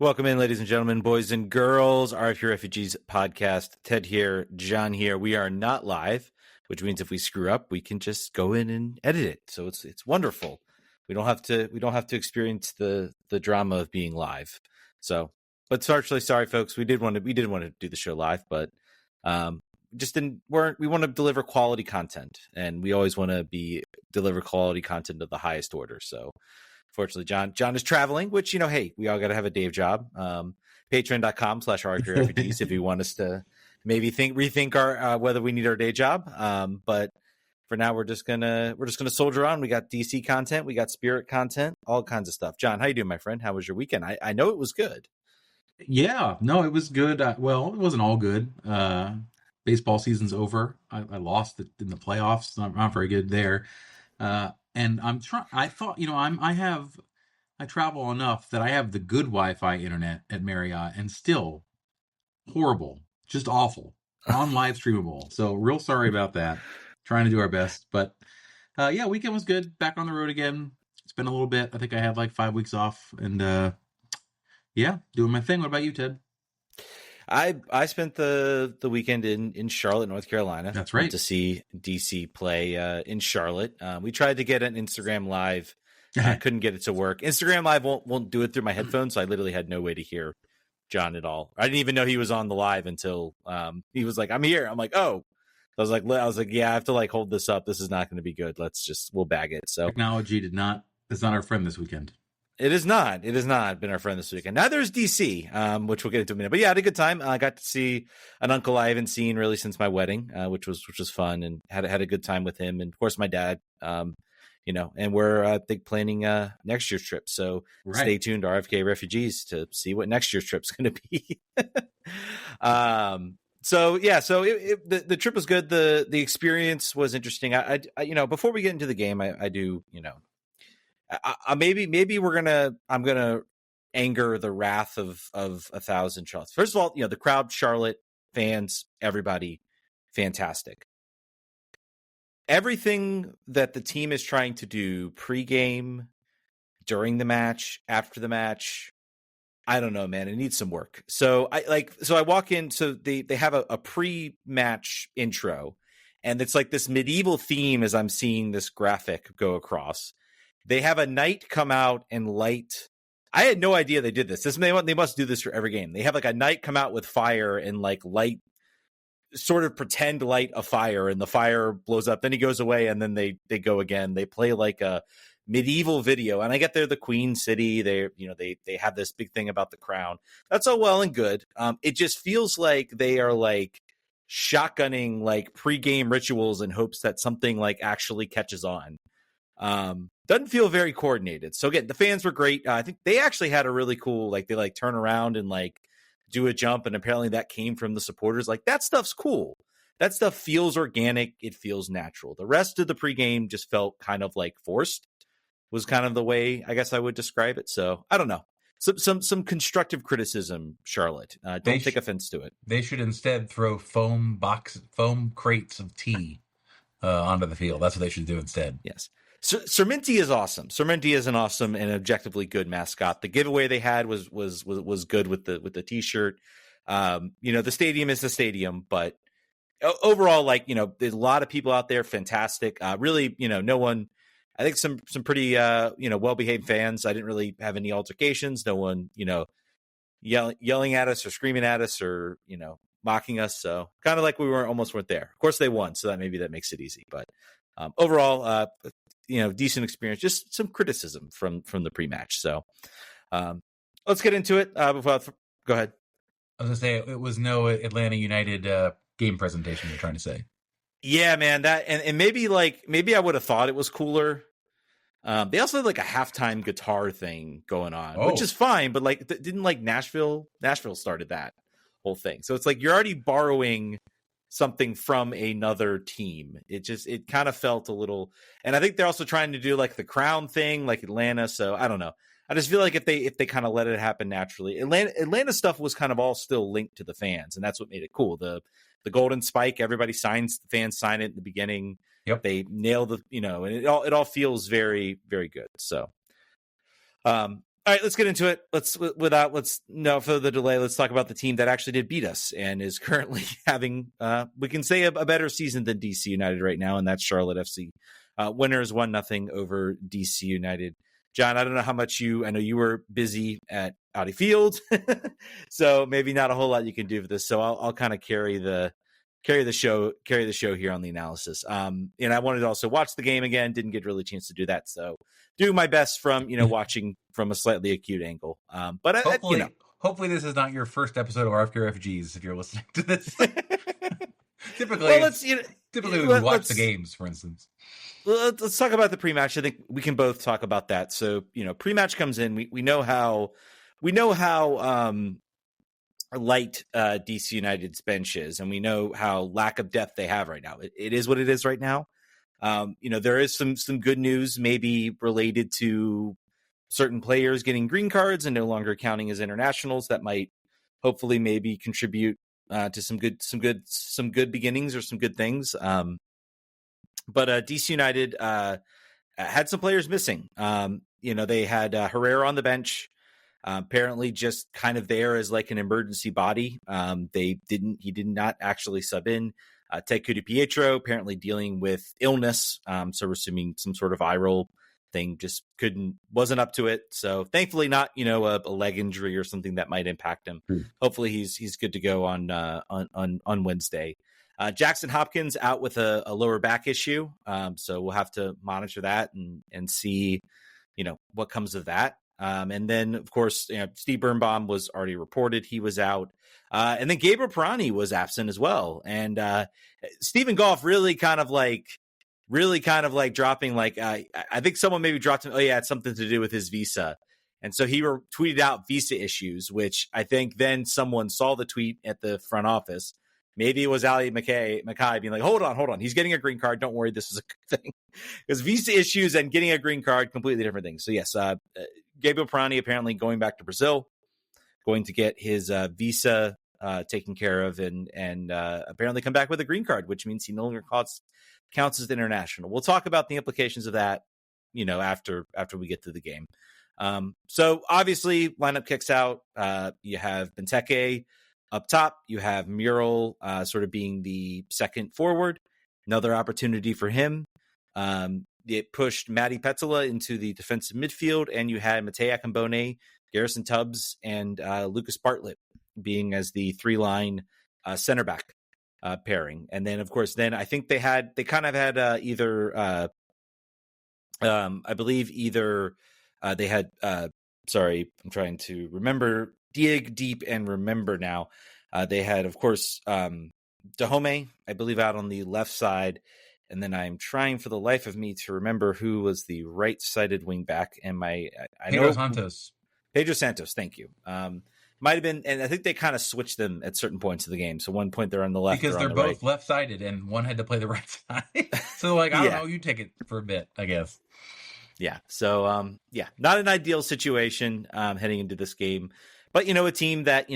Welcome in, ladies and gentlemen, boys and girls, RFU Refugees podcast. Ted here, John here. We are not live, which means if we screw up, we can just go in and edit it. So it's wonderful. We don't have to experience the drama of being live. So, but actually, sorry, folks. We did want to do the show live, but just we want to deliver quality content, and we always want to deliver quality content of the highest order. So. Fortunately, John is traveling, which, hey, we all got to have a day job. Patreon.com/RFURefugees if you want us to maybe rethink our whether we need our day job. But for now, we're just gonna soldier on. We got DC content, we got Spirit content, all kinds of stuff. John, how you doing, my friend? How was your weekend? I know it was good. Yeah, no, it was good. Well, it wasn't all good. Baseball season's over. I lost in the playoffs. Not very good there. And I'm trying. I thought, I travel enough that I have the good Wi-Fi internet at Marriott, and still horrible, just awful, live streamable. So real sorry about that. Trying to do our best, but yeah, weekend was good. Back on the road again. It's been a little bit. I think I had like 5 weeks off, and yeah, doing my thing. What about you, Ted? I spent the weekend in Charlotte, North Carolina. That's right. Went to see DC play in Charlotte. We tried to get an Instagram Live. Couldn't get it to work. Instagram Live won't do it through my headphones, so I literally had no way to hear John at all. I didn't even know he was on the live until he was like, "I'm here." I'm like, "Oh." I was like, "Yeah, I have to like hold this up. This is not going to be good. We'll bag it." So technology is not our friend this weekend. It is not been our friend this weekend. Neither is DC, which we'll get into in a minute. But yeah, I had a good time. I got to see an uncle I haven't seen really since my wedding, which was fun, and had a good time with him. And of course, my dad, and we're planning next year's trip. So Stay tuned to RFK Refugees to see what next year's trip's going to be. So yeah, the trip was good. The experience was interesting. I before we get into the game, I do, maybe I'm gonna anger the wrath of 1,000 Charlotte. First of all, the crowd, Charlotte fans, everybody, fantastic. Everything that the team is trying to do pregame, during the match, after the match, I don't know, man. It needs some work. So I walk in. So they have a pre-match intro, and it's like this medieval theme as I'm seeing this graphic go across. They have a knight come out and light. I had no idea they did this. They must do this for every game. They have like a knight come out with fire and like light, sort of pretend light a fire, and the fire blows up. Then he goes away, and then they go again. They play like a medieval video, and I get they're the Queen City. They have this big thing about the crown. That's all well and good. It just feels like they are like shotgunning like pregame rituals in hopes that something like actually catches on. Doesn't feel very coordinated. So again, the fans were great. I think they actually had a really cool, like they like turn around and like do a jump, and apparently that came from the supporters. Like that stuff's cool. That stuff feels organic. It feels natural. The rest of the pregame just felt kind of like forced, was kind of the way I guess I would describe it. So I don't know. Some constructive criticism, Charlotte. Don't take offense to it. They should instead throw foam crates of tea onto the field. That's what they should do instead. Yes. Serminti is awesome. Serminti is an awesome and objectively good mascot. The giveaway they had was good with the t-shirt. The stadium is the stadium, but overall, there's a lot of people out there. Fantastic. Really, no one. I think some pretty well-behaved fans. I didn't really have any altercations. No one yelling at us or screaming at us or mocking us. So kind of like we almost weren't there. Of course, they won, so that maybe makes it easy. But overall, decent experience. Just some criticism from the pre-match. So let's get into it. Go ahead. I was gonna say it was no Atlanta United game presentation. You're trying to say? Yeah, man. That and maybe I would have thought it was cooler. They also had like a halftime guitar thing going on, which is fine. But didn't Nashville started that whole thing? So it's like you're already borrowing something from another team. It kind of felt a little, and I think they're also trying to do like the crown thing, like Atlanta. So I don't know. I just feel like if they kind of let it happen naturally, Atlanta stuff was kind of all still linked to the fans, and that's what made it cool. The golden spike, everybody signs, the fans sign it in the beginning. Yep. They nail and it all feels very, very good. So, all All right, let's get into it. Let's no further delay. Let's talk about the team that actually did beat us and is currently having, we can say, a better season than DC United right now, and that's Charlotte FC. Winners 1-0 over DC United. John, I don't know how much I know you were busy at Audi Field, so maybe not a whole lot you can do for this. So I'll kind of carry the show here on the analysis. And I wanted to also watch the game again. Didn't get really a chance to do that. So do my best from, watching from a slightly acute angle. But hopefully this is not your first episode of RFKRFGs if you're listening to this. Typically, we watch the games, for instance. Let's talk about the pre-match. I think we can both talk about that. So, pre-match comes in. We know how light DC United's bench is, and we know how lack of depth they have right now. It is what it is right now. There is some good news maybe related to certain players getting green cards and no longer counting as internationals. That might hopefully maybe contribute to some good beginnings or some good things. But DC United had some players missing. They had Herrera on the bench. Apparently just kind of there as like an emergency body. He did not actually sub in. Teku Di Pietro apparently dealing with illness. So we're assuming some sort of viral thing, just wasn't up to it. So thankfully not, a leg injury or something that might impact him. Hopefully he's good to go on Wednesday. Jackson Hopkins out with a lower back issue. So we'll have to monitor that and see, what comes of that. And then, of course, Steve Birnbaum was already reported. He was out. And then Gabriel Pirani was absent as well. And Stephen Goff really kind of like dropping, I think someone maybe dropped him. Oh, yeah, it's something to do with his visa. And so he tweeted out visa issues, which I think then someone saw the tweet at the front office. Maybe it was Ali Mackay being like, hold on. He's getting a green card. Don't worry. This is a good thing. Because visa issues and getting a green card, completely different things. So, yes, Gabriel Pirani apparently going back to Brazil, going to get his visa taken care of and apparently come back with a green card, which means he no longer counts as international. We'll talk about the implications of that, after we get to the game. So, obviously, lineup kicks out. You have Benteke up top. You have Mural sort of being the second forward. Another opportunity for him. It pushed Matty Petzola into the defensive midfield, and you had Matej Akimboni, Garrison Tubbs, and Lucas Bartlett being as the three-line center back pairing. And then, of course, I think they kind of had either sorry, I'm trying to remember, dig deep and remember now. They had, of course, Dahome, I believe, out on the left side. And then I'm trying for the life of me to remember who was the right-sided wing back. And Pedro Santos. Pedro Santos, thank you. Might have been, and I think they kind of switched them at certain points of the game. So one point they're on the left, because they're both left-sided, and one had to play the right side. So I don't know, you take it for a bit, I guess. Yeah. So not an ideal situation heading into this game, but a team that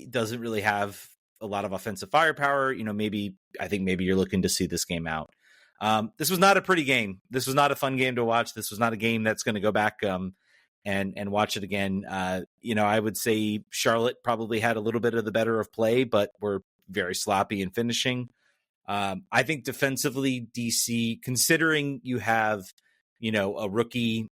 doesn't really have a lot of offensive firepower. I think maybe you're looking to see this game out. This was not a pretty game. This was not a fun game to watch. This was not a game that's going to go back and watch it again. I would say Charlotte probably had a little bit of the better of play, but were very sloppy in finishing. I think defensively, DC, considering you have, a rookie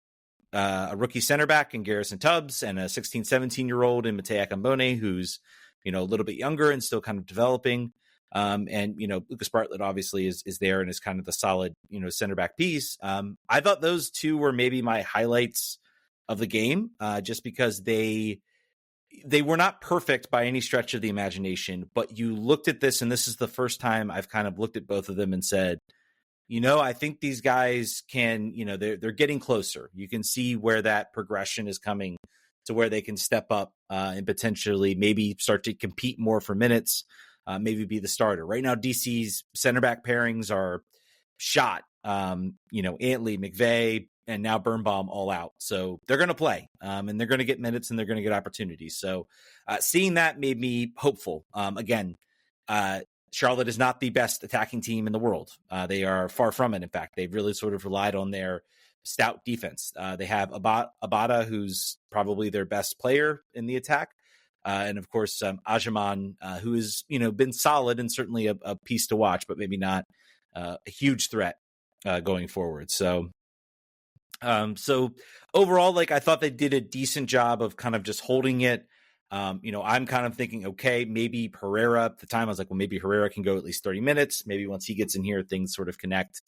center back in Garrison Tubbs and a 16, 17-year-old in Matej Akimboni, who's, a little bit younger and still kind of developing. And Lucas Bartlett obviously is there and is kind of the solid, center back piece. I thought those two were maybe my highlights of the game, just because they were not perfect by any stretch of the imagination, but you looked at this, and this is the first time I've kind of looked at both of them and said, I think these guys can, they're getting closer. You can see where that progression is coming to where they can step up and potentially maybe start to compete more for minutes, maybe be the starter. Right now, DC's center back pairings are shot, Antley, McVeigh, and now Birnbaum all out. So they're going to play and they're going to get minutes and they're going to get opportunities. So seeing that made me hopeful. Again, Charlotte is not the best attacking team in the world. They are far from it. In fact, they've really sort of relied on their stout defense. They have Abada, who's probably their best player in the attack. And of course, Ajaman, who has, been solid and certainly a piece to watch, but maybe not a huge threat going forward. So overall, like, I thought they did a decent job of kind of just holding it. I'm kind of thinking, okay, maybe Herrera at the time. I was like, well, maybe Herrera can go at least 30 minutes. Maybe once he gets in here, things sort of connect.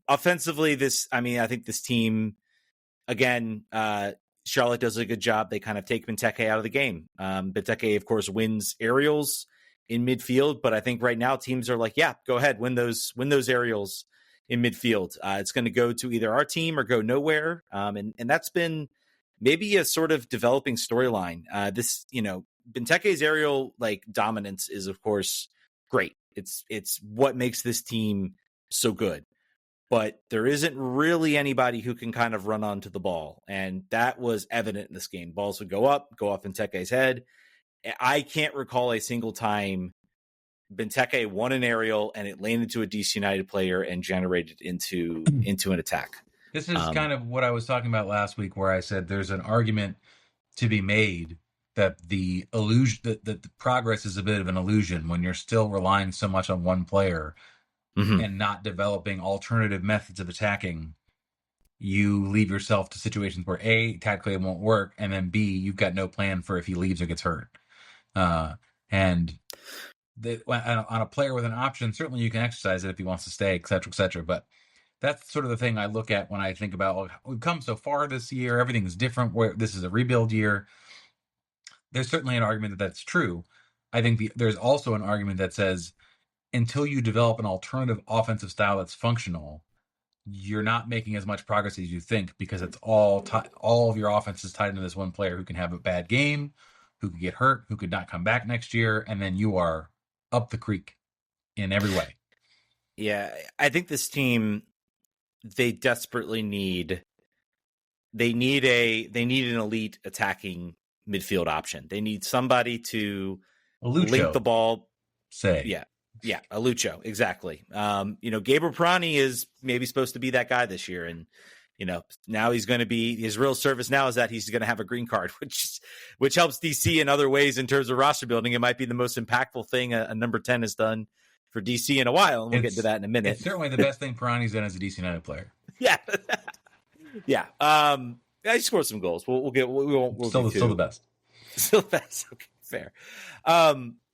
Offensively, I think this team, again, Charlotte does a good job. They kind of take Benteke out of the game. Benteke, of course, wins aerials in midfield, but I think right now teams are like, yeah, go ahead, win those aerials in midfield. It's going to go to either our team or go nowhere. And that's been maybe a sort of developing storyline. Benteke's aerial dominance is, of course, great. It's what makes this team so good. But there isn't really anybody who can kind of run onto the ball. And that was evident in this game. Balls would go off Benteke's head. I can't recall a single time Benteke won an aerial and it landed to a DC United player and generated into an attack. This is kind of what I was talking about last week, where I said there's an argument to be made that the illusion that the progress is a bit of an illusion when you're still relying so much on one player and not developing alternative methods of attacking. You leave yourself to situations where A, tactically it won't work, and then B, you've got no plan for if he leaves or gets hurt. On a player with an option, certainly you can exercise it if he wants to stay, et cetera, et cetera. But that's sort of the thing I look at when I think about, well, we've come so far this year, everything's different, where this is a rebuild year. There's certainly an argument that that's true. I think there's also an argument that says, until you develop an alternative offensive style that's functional, you're not making as much progress as you think, because it's all of your offense is tied into this one player who can have a bad game, who could get hurt, who could not come back next year, and then you are up the creek in every way. Yeah, I think this team, they desperately need an elite attacking midfield option. They need somebody to link the ball. Yeah, a Lucho, exactly. Gabriel Pirani is maybe supposed to be that guy this year, and now he's going to be, his real service now is that he's going to have a green card, which helps DC in other ways in terms of roster building. It might be the most impactful thing a number 10 has done for DC in a while, and we'll get into that in a minute. It's certainly the best thing Pirani's done as a DC United player. Yeah, yeah. He scored some goals. We'll still the best. Still the best. Okay, fair.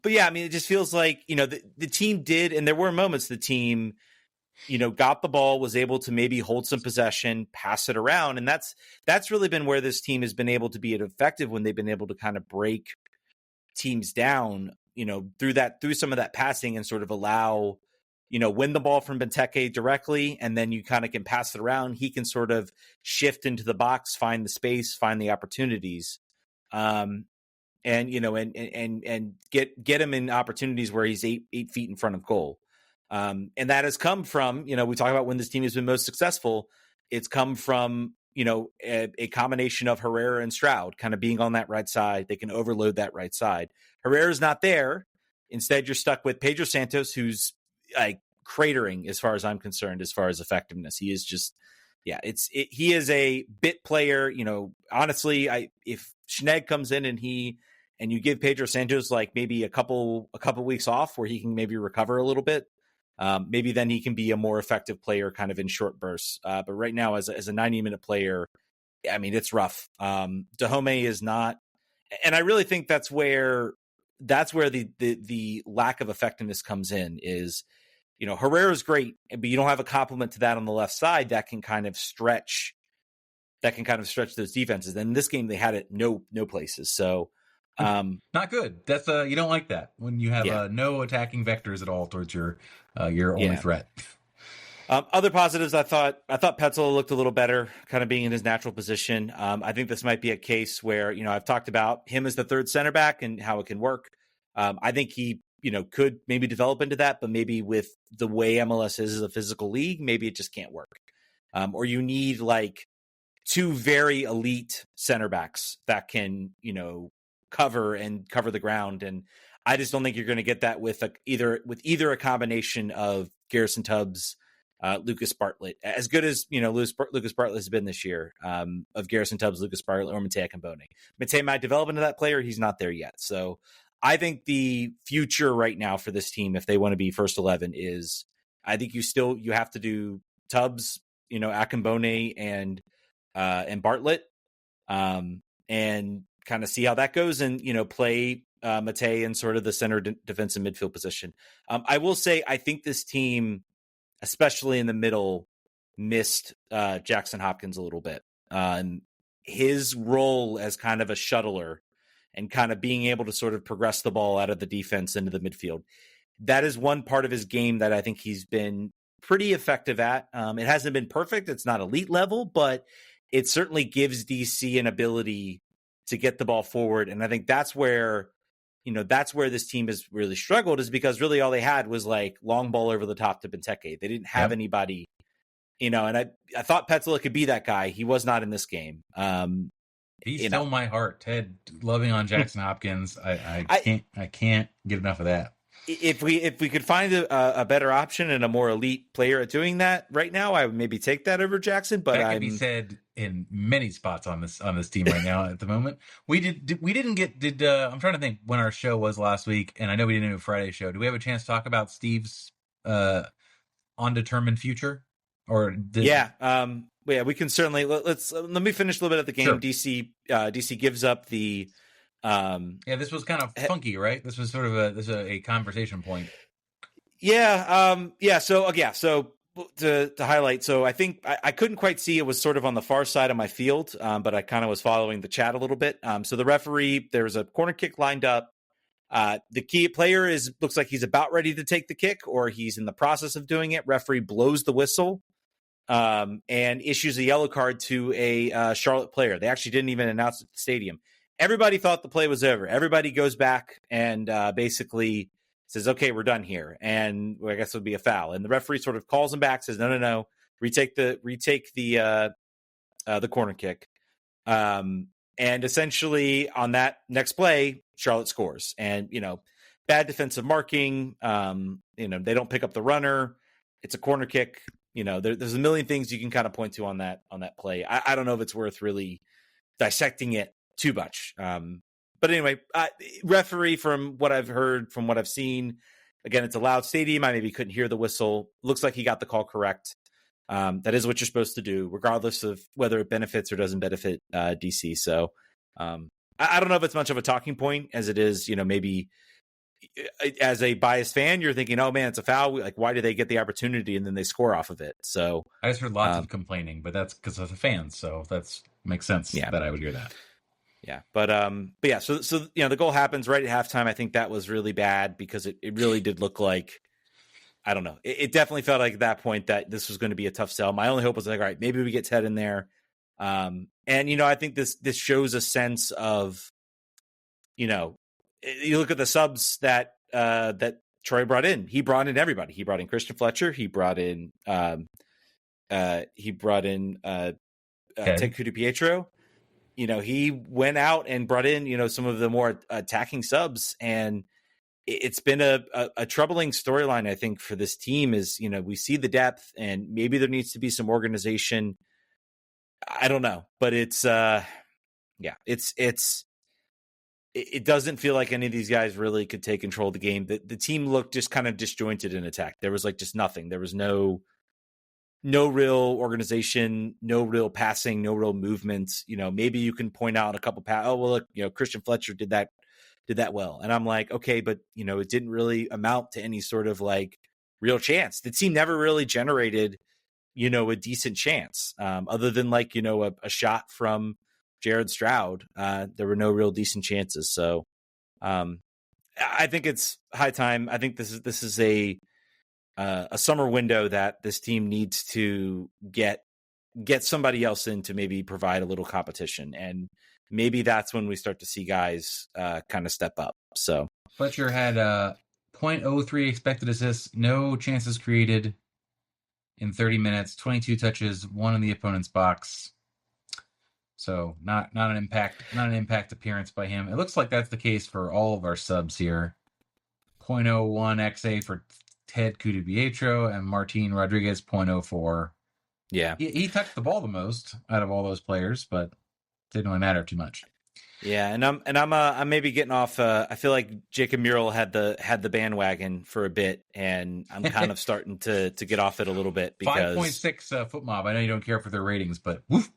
But yeah, I mean, it just feels like, the team did, and there were moments the team, got the ball, was able to maybe hold some possession, pass it around. And that's really been where this team has been able to be effective, when they've been able to kind of break teams down, through some of that passing, and sort of allow, win the ball from Benteke directly. And then you kind of can pass it around. He can sort of shift into the box, find the space, find the opportunities. And get him in opportunities where he's 8 feet in front of goal. And that has come from, we talk about when this team has been most successful. It's come from, a combination of Herrera and Stroud kind of being on that right side. They can overload that right side. Herrera's not there. Instead, you're stuck with Pedro Santos, who's like cratering as far as I'm concerned, as far as effectiveness. He is just, he is a bit player. Honestly, if Schnegg comes in and you give Pedro Santos like maybe a couple weeks off where he can maybe recover a little bit, maybe then he can be a more effective player kind of in short bursts. But right now, as a 90-minute player, I mean, it's rough. Dahomey is not, and I really think that's where the lack of effectiveness comes in. Is, Herrera's great, but you don't have a complement to that on the left side that can kind of stretch those defenses. And in this game, they had it no places. So. Not good. That's you don't like that when you have no attacking vectors at all towards your only threat. Other positives, I thought Petzola looked a little better, kind of being in his natural position. I think this might be a case where, I've talked about him as the third center back and how it can work. I think he, could maybe develop into that, but maybe with the way MLS is as a physical league, maybe it just can't work. Or you need like two very elite center backs that can, cover the ground, and I just don't think you're going to get that with either a combination of Garrison Tubbs Lucas Bartlett, as good as Lucas Bartlett has been this year, of Garrison Tubbs, Lucas Bartlett, or Matej Akimboni. Matej might develop into that player. He's not there yet. So I think the future right now for this team, if they want to be first 11, is I think you have to do Tubbs, Akimboni and Bartlett, and kind of see how that goes, and play Matej in sort of the center defensive midfield position. I will say I think this team, especially in the middle, missed Jackson Hopkins a little bit. His role as kind of a shuttler and kind of being able to sort of progress the ball out of the defense into the midfield. That is one part of his game that I think he's been pretty effective at. It hasn't been perfect. It's not elite level, but it certainly gives DC an ability to get the ball forward. And I think that's where this team has really struggled, is because really all they had was like long ball over the top to Benteke. They didn't have anybody, and I thought Petzela could be that guy. He was not in this game. He's still my heart, Ted, loving on Jackson Hopkins. I can't get enough of that. If we could find a better option and a more elite player at doing that right now, I would maybe take that over Jackson. But that could be said in many spots on this team right now at the moment. I'm trying to think when our show was last week, and I know we didn't do a Friday show. Do we have a chance to talk about Steve's undetermined future? We can certainly let me finish a little bit of the game. Sure. DC gives up the. This was kind of funky, right? This was sort of a conversation point. So to highlight, so I think I couldn't quite see, it was sort of on the far side of my field, but I kind of was following the chat a little bit. So the referee, there was a corner kick lined up. The key player looks like he's about ready to take the kick, or he's in the process of doing it. Referee blows the whistle, and issues a yellow card to a Charlotte player. They actually didn't even announce it at the stadium. Everybody thought the play was over. Everybody goes back and basically says, okay, we're done here. And I guess it would be a foul. And the referee sort of calls him back, says, no, retake the corner kick. And essentially on that next play, Charlotte scores. And, bad defensive marking. They don't pick up the runner. It's a corner kick. There's a million things you can kind of point to on that play. I don't know if it's worth really dissecting it too much. But anyway, referee, from what I've heard, from what I've seen, again, it's a loud stadium. I maybe couldn't hear the whistle. Looks like he got the call correct. That is what you're supposed to do, regardless of whether it benefits or doesn't benefit DC. So I don't know if it's much of a talking point as it is, maybe as a biased fan, you're thinking, oh man, it's a foul. Like, why do they get the opportunity and then they score off of it? So I just heard lots of complaining, but that's because of the fans. So that makes sense that I would hear that. Yeah. But yeah, so the goal happens right at halftime. I think that was really bad because it really did look like, I don't know. It definitely felt like at that point that this was going to be a tough sell. My only hope was like, all right, maybe we get Ted in there. And I think this shows a sense of, you look at the subs that Troy brought in. He brought in everybody. He brought in Christian Fletcher. He brought in Ted Pietro. He went out and brought in, some of the more attacking subs, and it's been a troubling storyline, I think, for this team is, we see the depth and maybe there needs to be some organization. I don't know, but it doesn't feel like any of these guys really could take control of the game. The team looked just kind of disjointed in attack. There was just nothing. There was no real organization, no real passing, no real movements. Maybe you can point out a couple look, Christian Fletcher did that well. And I'm like, okay, but it didn't really amount to any sort of like real chance. The team never really generated, a decent chance, other than like, a shot from Jared Stroud. There were no real decent chances. So I think it's high time. I think this is a summer window that this team needs to get somebody else in to maybe provide a little competition. And maybe that's when we start to see guys kind of step up. So Fletcher had 0.03 expected assists, no chances created in 30 minutes, 22 touches, one in the opponent's box. So not an impact appearance by him. It looks like that's the case for all of our subs here. 0.01 XA for Ted Kudibietro and Martin Rodriguez, 0.04. Yeah. He touched the ball the most out of all those players, but didn't really matter too much. Yeah, and I'm maybe getting off. I feel like Jacob Murrell had the bandwagon for a bit, and I'm kind of starting to get off it a little bit because 5.6 foot mob. I know you don't care for their ratings, but woof.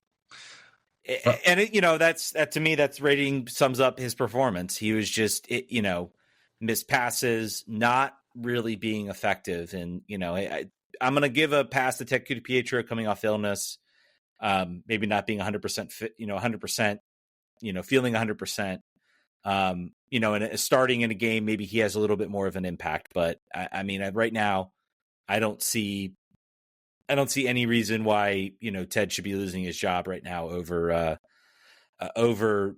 And that to me, that's rating sums up his performance. He was just missed passes, not really being effective, and I'm gonna give a pass to Ted Pietro coming off illness, maybe not being 100% fit, 100%. Feeling 100%, and starting in a game, maybe he has a little bit more of an impact. But I mean, right now, I don't see any reason why Ted should be losing his job right now over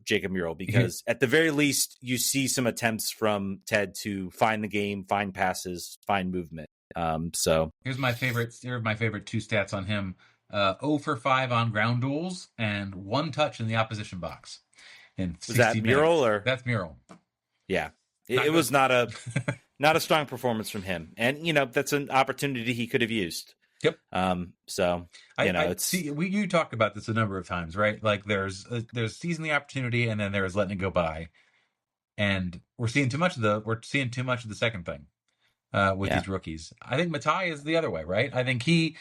Jacob Murrell, because at the very least, you see some attempts from Ted to find the game, find passes, find movement. So here are my favorite two stats on him: 0 for 5 on ground duels and 1 touch in the opposition box. Was that Murrell or that's Murrell? Yeah, it was not a strong performance from him, and that's an opportunity he could have used. Yep. So it's you talked about this a number of times, right? Like there's seizing the opportunity, and then there's letting it go by, and we're seeing too much of the second thing with these rookies. I think Matai is the other way, right? I think he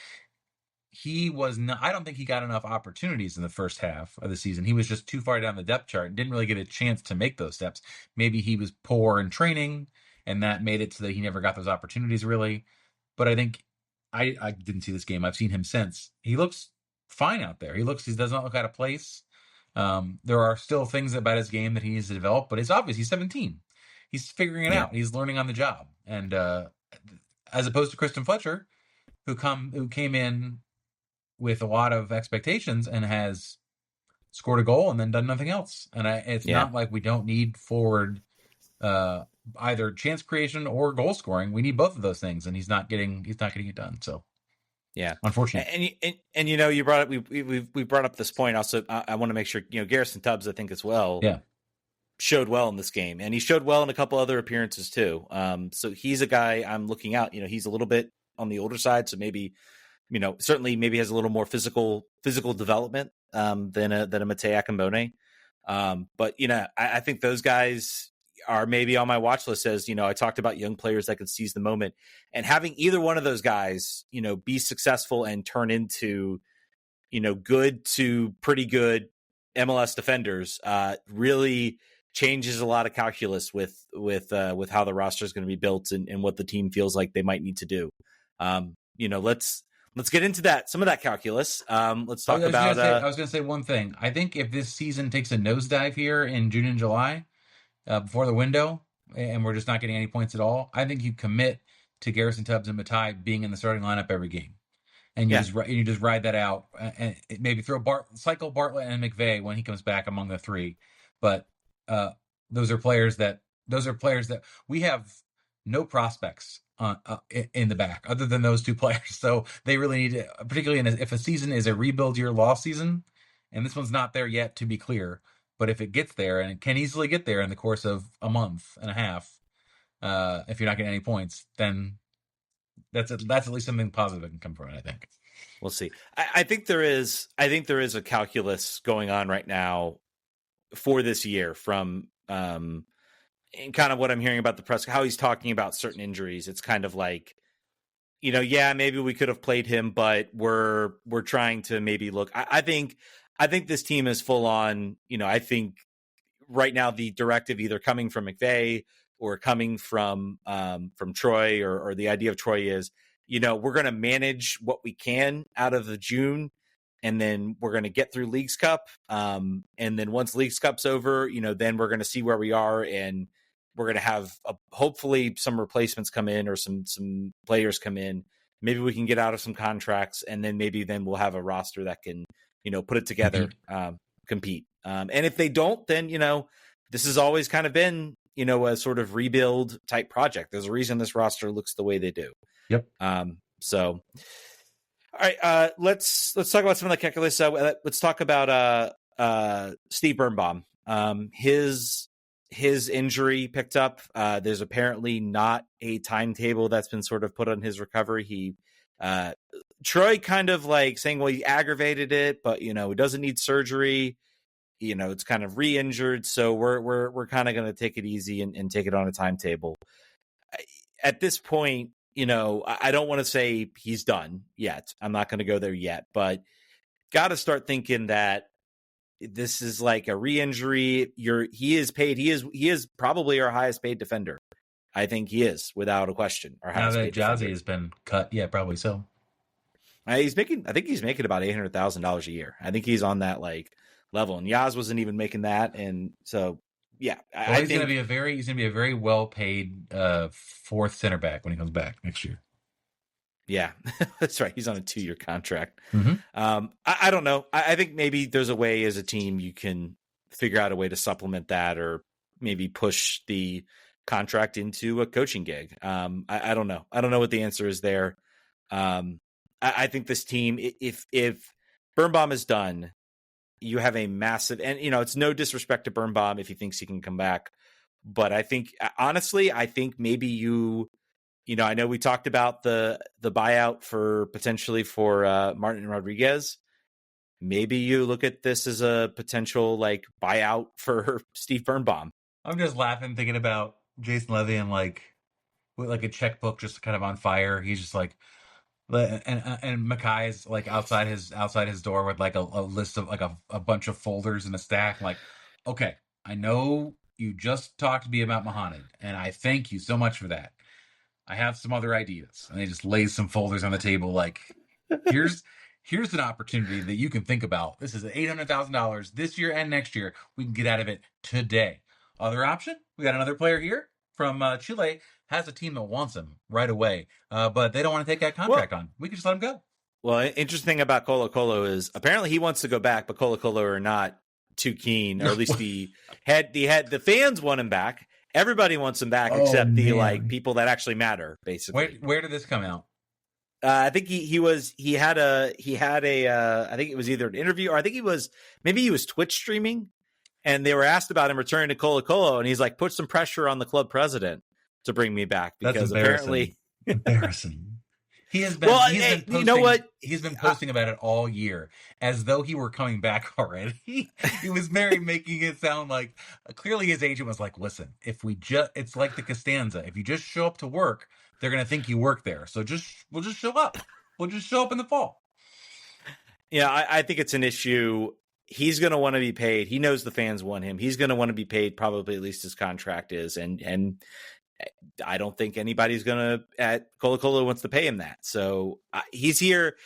was not. I don't think he got enough opportunities in the first half of the season. He was just too far down the depth chart and didn't really get a chance to make those steps. Maybe he was poor in training, and that made it so that he never got those opportunities really. But I think I didn't see this game. I've seen him since. He looks fine out there. He does not look out of place. There are still things about his game that he needs to develop, but it's obvious he's 17. He's figuring it out. He's learning on the job. And as opposed to Kristen Fletcher, who came in with a lot of expectations and has scored a goal and then done nothing else. And it's not like we don't need forward either chance creation or goal scoring. We need both of those things, and he's not getting it done. So unfortunate. And you brought up we brought up this point also. I want to make sure Garrison Tubbs, I think as well, showed well in this game, and he showed well in a couple other appearances too. So he's a guy I'm looking out. He's a little bit on the older side, so maybe certainly maybe has a little more physical development than a Matej Akimboni. But I think those guys are maybe on my watch list as, I talked about young players that can seize the moment, and having either one of those guys, be successful and turn into, good to pretty good MLS defenders, really changes a lot of calculus with how the roster is going to be built and what the team feels like they might need to do. Let's get into that. Some of that calculus. Let's talk about. I was going to say one thing. I think if this season takes a nosedive here in June and July, before the window, and we're just not getting any points at all, I think you commit to Garrison Tubbs and Matai being in the starting lineup every game, and you just ride that out, and maybe cycle Bartlett and McVeigh when he comes back among the three. But those are players that we have no prospects in the back other than those two players. So they really need to, particularly if a season is a rebuild year loss season, and this one's not there yet, to be clear, but if it gets there, and it can easily get there in the course of a month and a half, if you're not getting any points, then that's at least something positive that can come from it, I think. We'll see. I think there is a calculus going on right now for this year from and kind of what I'm hearing about the press, how he's talking about certain injuries. It's kind of like, maybe we could have played him, but we're trying to maybe look. I think this team is full on. I think right now the directive either coming from McVeigh or coming from Troy, or the idea of Troy is, we're going to manage what we can out of the June, and then we're going to get through Leagues Cup. And then once Leagues Cup's over, then we're going to see where we are, and we're going to have hopefully some replacements come in or some players come in. Maybe we can get out of some contracts, and then we'll have a roster that can, put it together, compete. And if they don't, then, this has always kind of been, a sort of rebuild type project. There's a reason this roster looks the way they do. Yep. So, all right, let's talk about some of the calculus. Let's talk about Steve Birnbaum. His his injury picked up. There's apparently not a timetable that's been sort of put on his recovery. Troy kind of like saying, well, he aggravated it, but he doesn't need surgery. It's kind of re-injured, so we're kind of going to take it easy and take it on a timetable. At this point, I don't want to say he's done yet. I'm not going to go there yet, but got to start thinking that this is like a re-injury. He is paid. He is probably our highest paid defender. I think he is, without a question. Our highest now that paid Jazzy defender. has been cut, yeah, probably so. I think he's making about $800,000 a year. I think he's on that like level, and Yaz wasn't even making that, and so yeah, well, he's going to be a very well paid fourth center back when he comes back next year. Yeah, that's right. He's on a 2-year contract. Mm-hmm. I don't know. I think maybe there's a way as a team you can figure out a way to supplement that, or maybe push the contract into a coaching gig. I don't know. I don't know what the answer is there. I think this team, if Birnbaum is done, you have a massive, and it's no disrespect to Birnbaum if he thinks he can come back, but I think honestly, maybe I know we talked about the buyout for potentially for Martin Rodriguez. Maybe you look at this as a potential like buyout for Steve Birnbaum. I'm just laughing thinking about Jason Levy and with a checkbook just kind of on fire. He's just like, and Mackay is like outside his door with like a list of like a bunch of folders in a stack. Like, okay, I know you just talked to me about Mohamed, and I thank you so much for that. I have some other ideas. And he just lays some folders on the table like, here's an opportunity that you can think about. This is $800,000 this year and next year. We can get out of it today. Other option, we got another player here from Chile, has a team that wants him right away, but they don't want to take that contract on. We can just let him go. Well, interesting about Colo Colo is apparently he wants to go back, but Colo Colo are not too keen, or at least the fans want him back. Everybody wants him back except the like people that actually matter, basically. Where did this come out? I think he had a I think it was either an interview, or I think he was Twitch streaming, and they were asked about him returning to Colo Colo, and he's like, put some pressure on the club president to bring me back, because apparently embarrassing. He has been. Well, been posting, you know what? He's been posting about it all year, as though he were coming back already. He was making it sound like clearly his agent was like, "Listen, if we it's like the Costanza. If you just show up to work, they're gonna think you work there. So we'll just show up. We'll just show up in the fall." Yeah, I think it's an issue. He's going to want to be paid. He knows the fans want him. He's going to want to be paid probably at least his contract is, and I don't think anybody's going to at Colo Colo wants to pay him that. So he's here.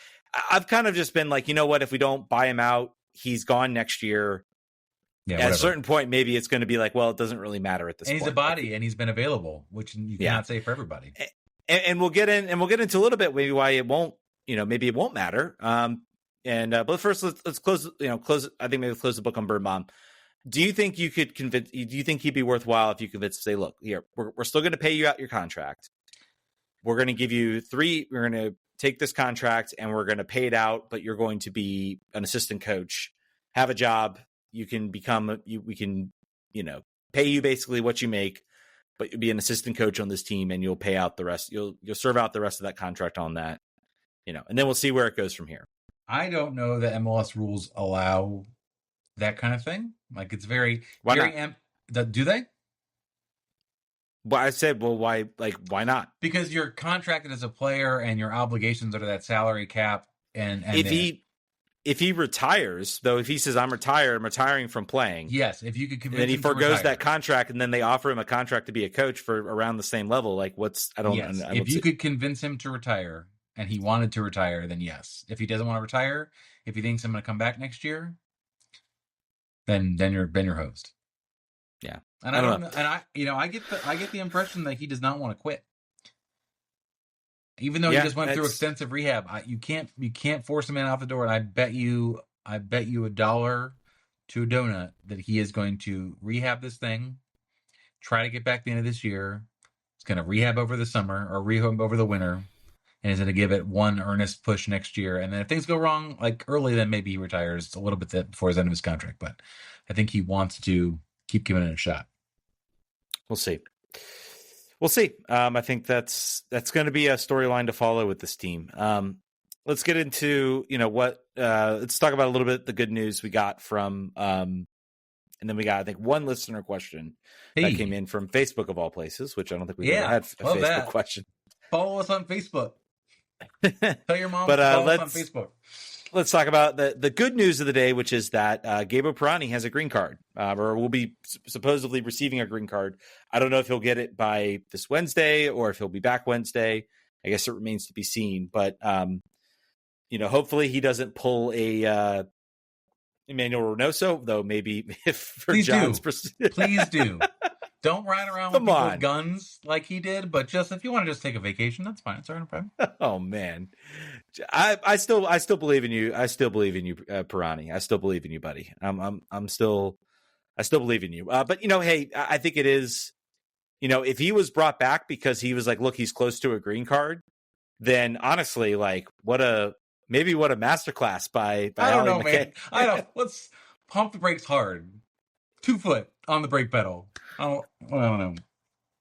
I've kind of just been like, you know what? If we don't buy him out, he's gone next year. Yeah, at a certain point, maybe it's going to be like, well, it doesn't really matter at this point. And he's a body, and he's been available, which you cannot say for everybody. And we'll get into a little bit maybe why it won't. Maybe it won't matter. But first, let's close. I think maybe close the book on Birn-Bummed. Do you think you could convince? Do you think he'd be worthwhile if you convinced to say, look, here, we're still going to pay you out your contract. We're going to give you We're going to take this contract and we're going to pay it out, but you're going to be an assistant coach, have a job. You can become. We can, pay you basically what you make, but you'll be an assistant coach on this team, and you'll pay out the rest. You'll serve out the rest of that contract on that, and then we'll see where it goes from here. I don't know that MLS rules allow that kind of thing. Like, it's very do they? Well, I said, well, why not? Because you're contracted as a player and your obligations are to that salary cap. And if he retires, though, if he says I'm retiring from playing. Yes, if you could convince him, then he forgoes that contract, and then they offer him a contract to be a coach for around the same level. Like, if you could convince him to retire and he wanted to retire, then yes. If he doesn't want to retire, if he thinks I'm going to come back next year, then you're host. Yeah. And I don't know. And I get the impression that he does not want to quit. Even though he just went through extensive rehab, you can't force a man out the door. And I bet you $1 to a donut that he is going to rehab this thing, try to get back the end of this year. He's going to rehab over the summer or rehab over the winter, and he's going to give it one earnest push next year. And then if things go wrong, like early, then maybe he retires a little bit before his end of his contract. But I think he wants to keep giving it a shot. We'll see. We'll see. I think that's going to be a storyline to follow with this team. Let's get into, let's talk about a little bit the good news we got from, and then we got, I think, one listener question that came in from Facebook of all places, which I don't think we've ever had a Facebook question. Follow us on Facebook. Tell your mom to follow us on Facebook. Let's talk about the good news of the day, which is that Gabriel Pirani has a green card, or will be supposedly receiving a green card. I don't know if he'll get it by this Wednesday or if he'll be back Wednesday. I guess it remains to be seen. But, hopefully he doesn't pull a Emmanuel Reynoso, though maybe if for Please John's... Please do. Don't ride around with people with guns like he did, but just if you want to just take a vacation, that's fine. It's all right, no problem. Oh man, I still believe in you. I still believe in you, Pirani. I still believe in you, buddy. I still believe in you. But hey, I think it is. If he was brought back because he was like, look, he's close to a green card, then honestly, like, what a masterclass by I don't know, McKay. man. I don't. Let's pump the brakes hard. 2 foot on the brake pedal. I don't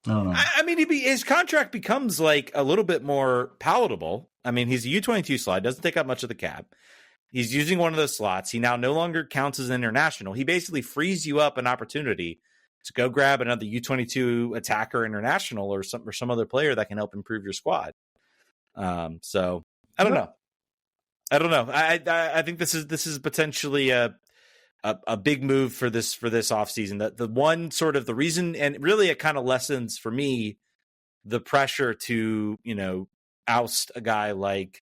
know. I mean, his contract becomes like a little bit more palatable. I mean, he's a U-22 slot, doesn't take up much of the cap. He's using one of those slots. He now no longer counts as an international. He basically frees you up an opportunity to go grab another U-22 attacker international or some other player that can help improve your squad. So I don't know. I think this is potentially a big move for this offseason. That the one sort of the reason, and really it kind of lessens for me the pressure to oust a guy like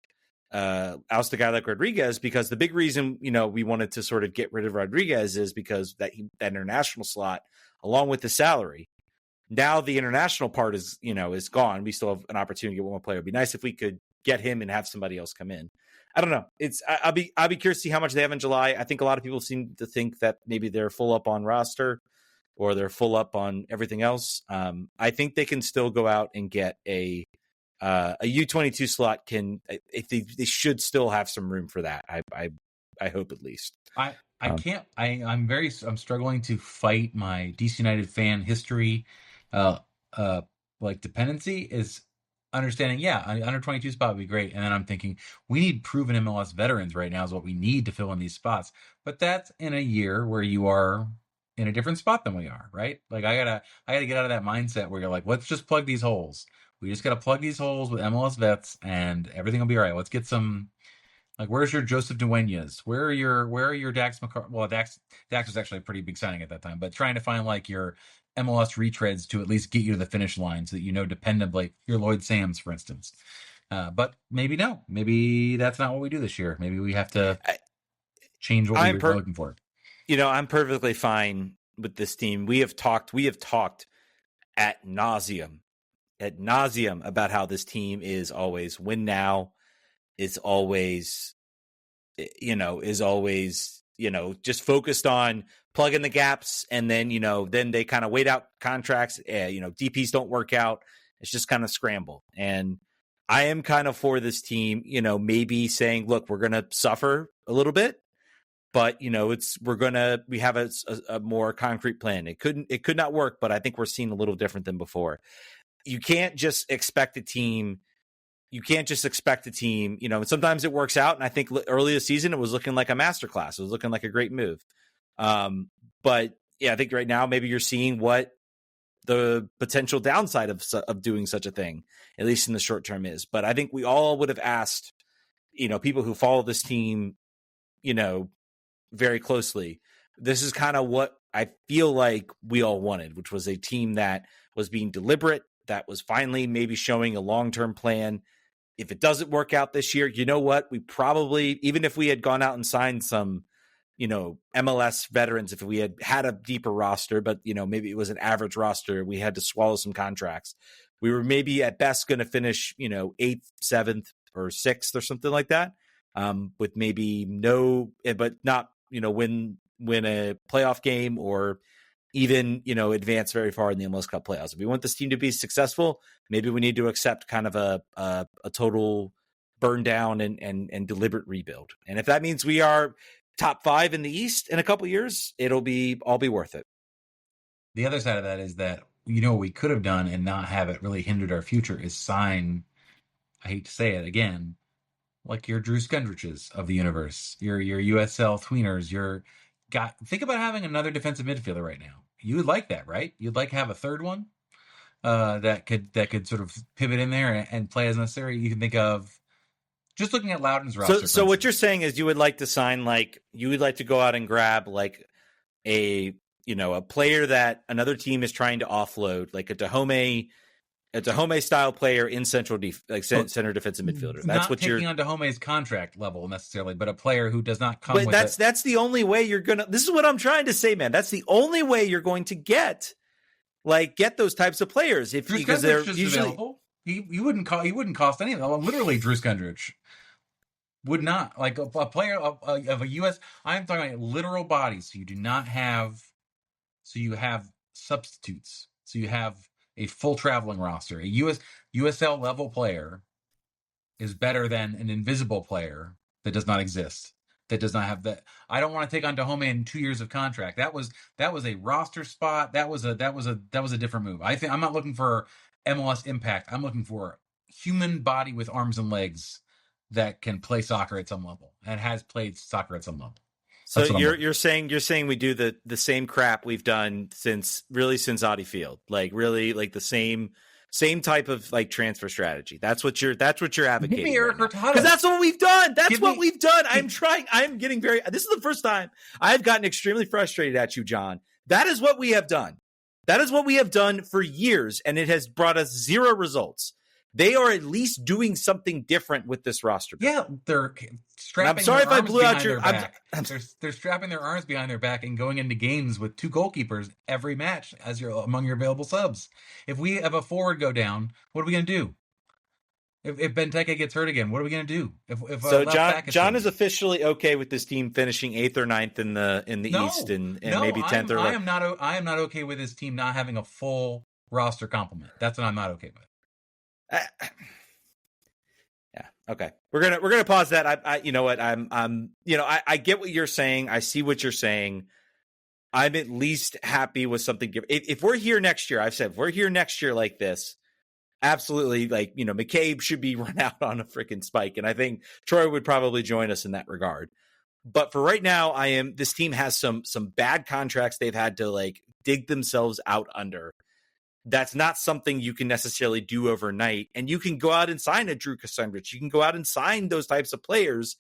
Rodriguez, because the big reason we wanted to sort of get rid of Rodriguez is because that international slot along with the salary. Now the international part is gone. We still have an opportunity to get one more player. It'd be nice if we could get him and have somebody else come in. I don't know. I'll be curious to see how much they have in July. I think a lot of people seem to think that maybe they're full up on roster or they're full up on everything else. I think they can still go out and get a U-22 slot. They should still have some room for that. I hope at least. I'm struggling to fight my DC United fan history, like dependency is understanding. Yeah, an under 22 spot would be great. And then I'm thinking we need proven MLS veterans right now is what we need to fill in these spots. But that's in a year where you are in a different spot than we are, right? Like I gotta get out of that mindset where you're like, let's just plug these holes. We just got to plug these holes with MLS vets and everything will be all right. Let's get some, like, where's your Joseph Duenas? Where are your Dax McCarty? Well, Dax was actually a pretty big signing at that time, but trying to find like your MLS retreads to at least get you to the finish line so that dependably, your Lloyd Sams, for instance. But maybe that's not what we do this year. Maybe we have to change what we're looking for. I'm perfectly fine with this team. We have talked ad nauseum about how this team is always win now. It's always, just focused on plugging the gaps. And then, then they kind of wait out contracts. DPs don't work out. It's just kind of scramble. And I am kind of for this team, maybe saying, look, we're going to suffer a little bit, but we have a more concrete plan. It could not work, but I think we're seeing a little different than before. You can't just expect a team. And sometimes it works out. And I think early this season, it was looking like a masterclass. It was looking like a great move. But yeah, I think right now, maybe you're seeing what the potential downside of doing such a thing, at least in the short term, is. But I think we all would have asked, people who follow this team, very closely. This is kind of what I feel like we all wanted, which was a team that was being deliberate, that was finally maybe showing a long-term plan. If it doesn't work out this year, you know what? We probably, even if we had gone out and signed some, MLS veterans, if we had a deeper roster, but, maybe it was an average roster, we had to swallow some contracts. We were maybe at best going to finish, 8th, 7th, or 6th or something like that, with maybe but not, win a playoff game or even, advance very far in the MLS Cup playoffs. If we want this team to be successful, maybe we need to accept kind of a total burn down and deliberate rebuild. And if that means we are top 5 in the East in a couple of years, all be worth it. The other side of that is that, what we could have done and not have it really hindered our future is sign, I hate to say it again, like your Drew Skundriches of the universe, your USL tweeners, think about having another defensive midfielder right now. You would like that, right? You'd like to have a third one that could sort of pivot in there and play as necessary. You can think of just looking at Loudoun's roster. So what you're saying is you would like to sign, like, you would like to go out and grab like a player that another team is trying to offload, like a Dahomey style player in center defensive midfielder. That's not what you're taking on Dahome's contract level necessarily, but a player who does not come. But that's the only way you're gonna. This is what I'm trying to say, man. That's the only way you're going to get those types of players because they're usually available. He wouldn't cost any of them. Literally, Drew Skundrich would not, like a player of a U.S. I'm talking about literal bodies. So you do not have. So you have substitutes. So you have a full traveling roster. A USL level player is better than an invisible player that does not exist. That does not have that. I don't want to take on Dahomey in 2 years of contract. That was a roster spot. That was a different move. I think I'm not looking for MLS impact. I'm looking for human body with arms and legs that can play soccer at some level and has played soccer at some level. So you're saying we do the same crap we've done since Audi Field, like really like the same type of like transfer strategy. That's what you're advocating. Give me Eric Hurtado. Because that's what we've done. We've done. I'm getting this is the first time I've gotten extremely frustrated at you, John. That is what we have done. That is what we have done for years, and it has brought us zero results. They are at least doing something different with this roster. Yeah, they're strapping. I'm sorry if I blew out your. They're strapping their arms behind their back and going into games with 2 goalkeepers every match as among your available subs. If we have a forward go down, what are we going to do? If Benteke gets hurt again, what are we going to do? So John is officially okay with this team finishing 8th or 9th in the East and maybe 10th or. I am not okay with this team not having a full roster complement. That's what I'm not okay with. Yeah. Okay. We're gonna pause that. I you know what I get what you're saying. I see what you're saying. I'm at least happy with something. If we're here next year, I've said if we're here next year like this, absolutely. Like McCabe should be run out on a freaking spike, and I think Troy would probably join us in that regard. But for right now, this team has some bad contracts they've had to like dig themselves out under. That's not something you can necessarily do overnight. And you can go out and sign a Drew Skundrich. You can go out and sign those types of players,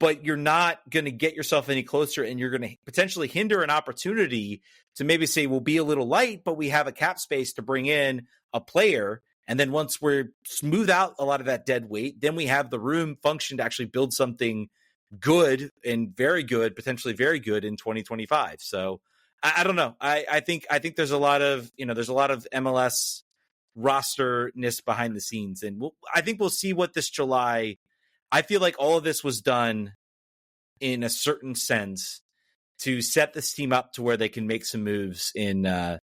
but you're not going to get yourself any closer, and you're going to potentially hinder an opportunity to maybe say, we'll be a little light, but we have a cap space to bring in a player. And then once we're smooth out a lot of that dead weight, then we have the room function to actually build something good and very good, potentially very good in 2025. So I don't know. I think there's a lot of MLS roster-ness behind the scenes, and I think we'll see what this July. I feel like all of this was done in a certain sense to set this team up to where they can make some moves in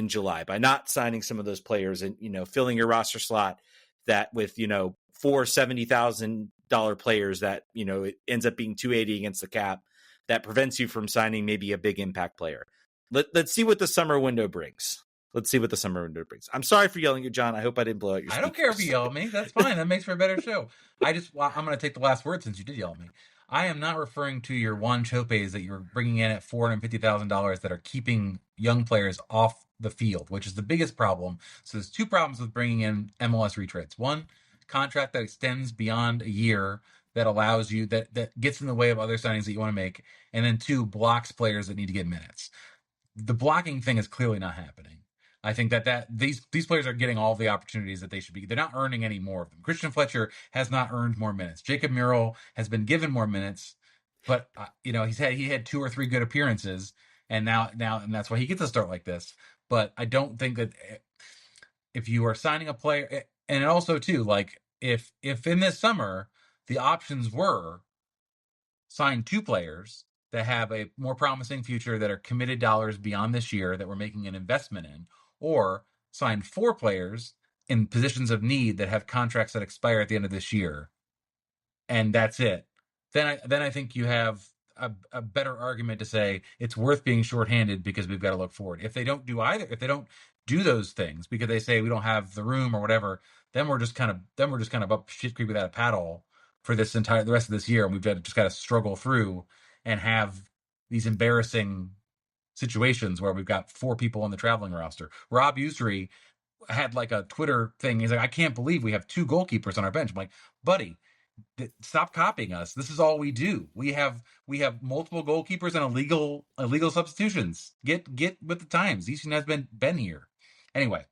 July by not signing some of those players and filling your roster slot that with $4 $70,000 players that it ends up being $280 against the cap. That prevents you from signing maybe a big impact player. Let's see what the summer window brings. I'm sorry for yelling at you, John. I hope I didn't blow out your speakers. I don't care if you yell at me. That's fine. That makes for a better show. I'm going to take the last word since you did yell at me. I am not referring to your Juan Chopes that you're bringing in at $450,000 that are keeping young players off the field, which is the biggest problem. So there's 2 problems with bringing in MLS retreads. One, contract that extends beyond a year that allows you, that gets in the way of other signings that you want to make. And then 2, blocks players that need to get minutes. The blocking thing is clearly not happening. I think that these players are getting all the opportunities that they should be. They're not earning any more of them. Christian Fletcher has not earned more minutes. Jacob Murrell has been given more minutes, but he had 2 or 3 good appearances, and now and that's why he gets a start like this. But I don't think that if you are signing a player, and also too, like if in this summer the options were sign 2 players that have a more promising future, that are committed dollars beyond this year that we're making an investment in, or sign 4 players in positions of need that have contracts that expire at the end of this year, and that's it. Then I think you have a better argument to say it's worth being shorthanded because we've got to look forward. If they don't do either, if they don't do those things because they say we don't have the room or whatever, then we're just kind of up shit creek without a paddle for the rest of this year, and we've just got to struggle through and have these embarrassing situations where we've got 4 people on the traveling roster. Rob Usry had like a Twitter thing. He's like, I can't believe we have 2 goalkeepers on our bench. I'm like, buddy, stop copying us. This is all we do. We have multiple goalkeepers and illegal substitutions. Get with the times. Easton has been here. Anyway,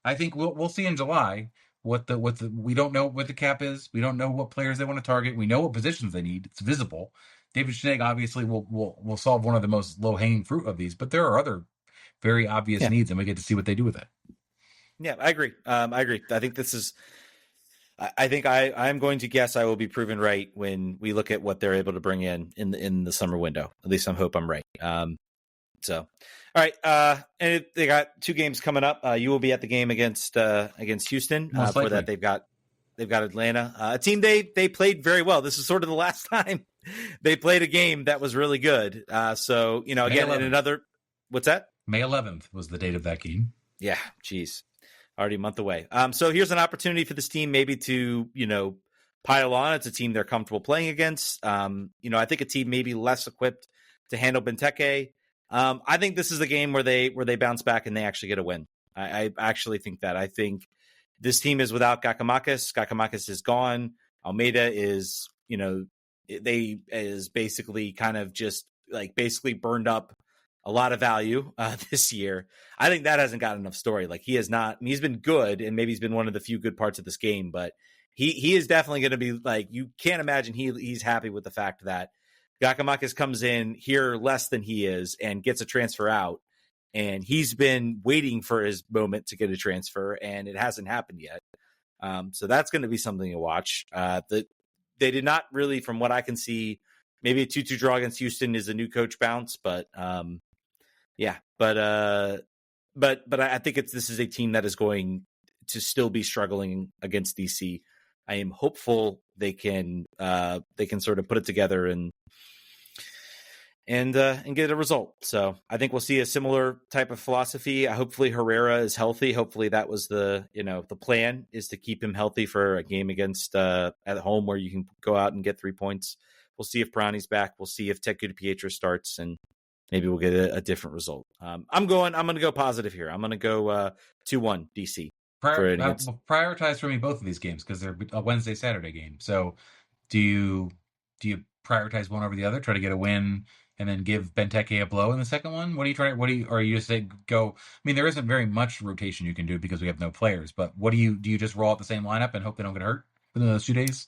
I think we'll see in July what the we don't know what the cap is. We don't know what players they want to target. We know what positions they need. It's visible. David Schneider obviously will solve one of the most low hanging fruit of these, but there are other very obvious needs, and we get to see what they do with it. Yeah, I agree. I agree. I think this is. I think I'm going to guess I will be proven right when we look at what they're able to bring in the summer window. At least I hope I'm right. So, all right. And they got 2 games coming up. You will be at the game against Houston. For that, they've got Atlanta, a team they played very well. This is sort of the last time they played a game that was really good. So again, in another, what's that? May 11th was the date of that game. Yeah, geez. Already a month away. So here's an opportunity for this team maybe to, pile on. It's a team they're comfortable playing against. I think a team maybe less equipped to handle Benteke. I think this is a game where they bounce back and they actually get a win. I actually think that. I think this team is without Gakamakis. Gakamakis is gone. Almeida is, is basically kind of just like basically burned up a lot of value this year. I think that hasn't got enough story. Like he has not. I mean, he's been good, and maybe he's been one of the few good parts of this game. But he is definitely going to be like, you can't imagine he's happy with the fact that Gakamakis comes in here less than he is and gets a transfer out, and he's been waiting for his moment to get a transfer, and it hasn't happened yet. So that's going to be something to watch. They did not really, from what I can see, maybe a 2-2 draw against Houston is a new coach bounce, but. Yeah, but I think this is a team that is going to still be struggling against DC. I am hopeful they can sort of put it together and get a result. So I think we'll see a similar type of philosophy. Hopefully Herrera is healthy. Hopefully that was the plan is to keep him healthy for a game against at home where you can go out and get 3 points. We'll see if Brownie's back. We'll see if Teku DiPietro starts and. Maybe we'll get a different result. I'm going to go positive here. I'm going to go 2-1 DC. Prioritize for me both of these games because they're a Wednesday, Saturday game. So do you prioritize one over the other, try to get a win and then give Benteke a blow in the second one? Or you just say go? I mean, there isn't very much rotation you can do because we have no players, but do you just roll out the same lineup and hope they don't get hurt within those 2 days?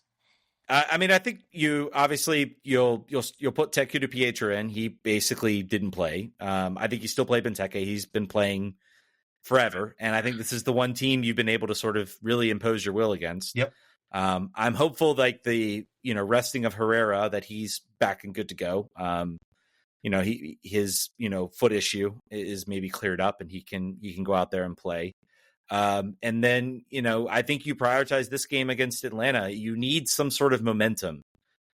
I mean, I think you'll put Teku DiPietro in. He basically didn't play. I think you still play Benteke. He's been playing forever, and I think this is the one team you've been able to sort of really impose your will against. Yep. I'm hopeful, like the resting of Herrera, that he's back and good to go. His foot issue is maybe cleared up, and he can go out there and play. And then, I think you prioritize this game against Atlanta. You need some sort of momentum.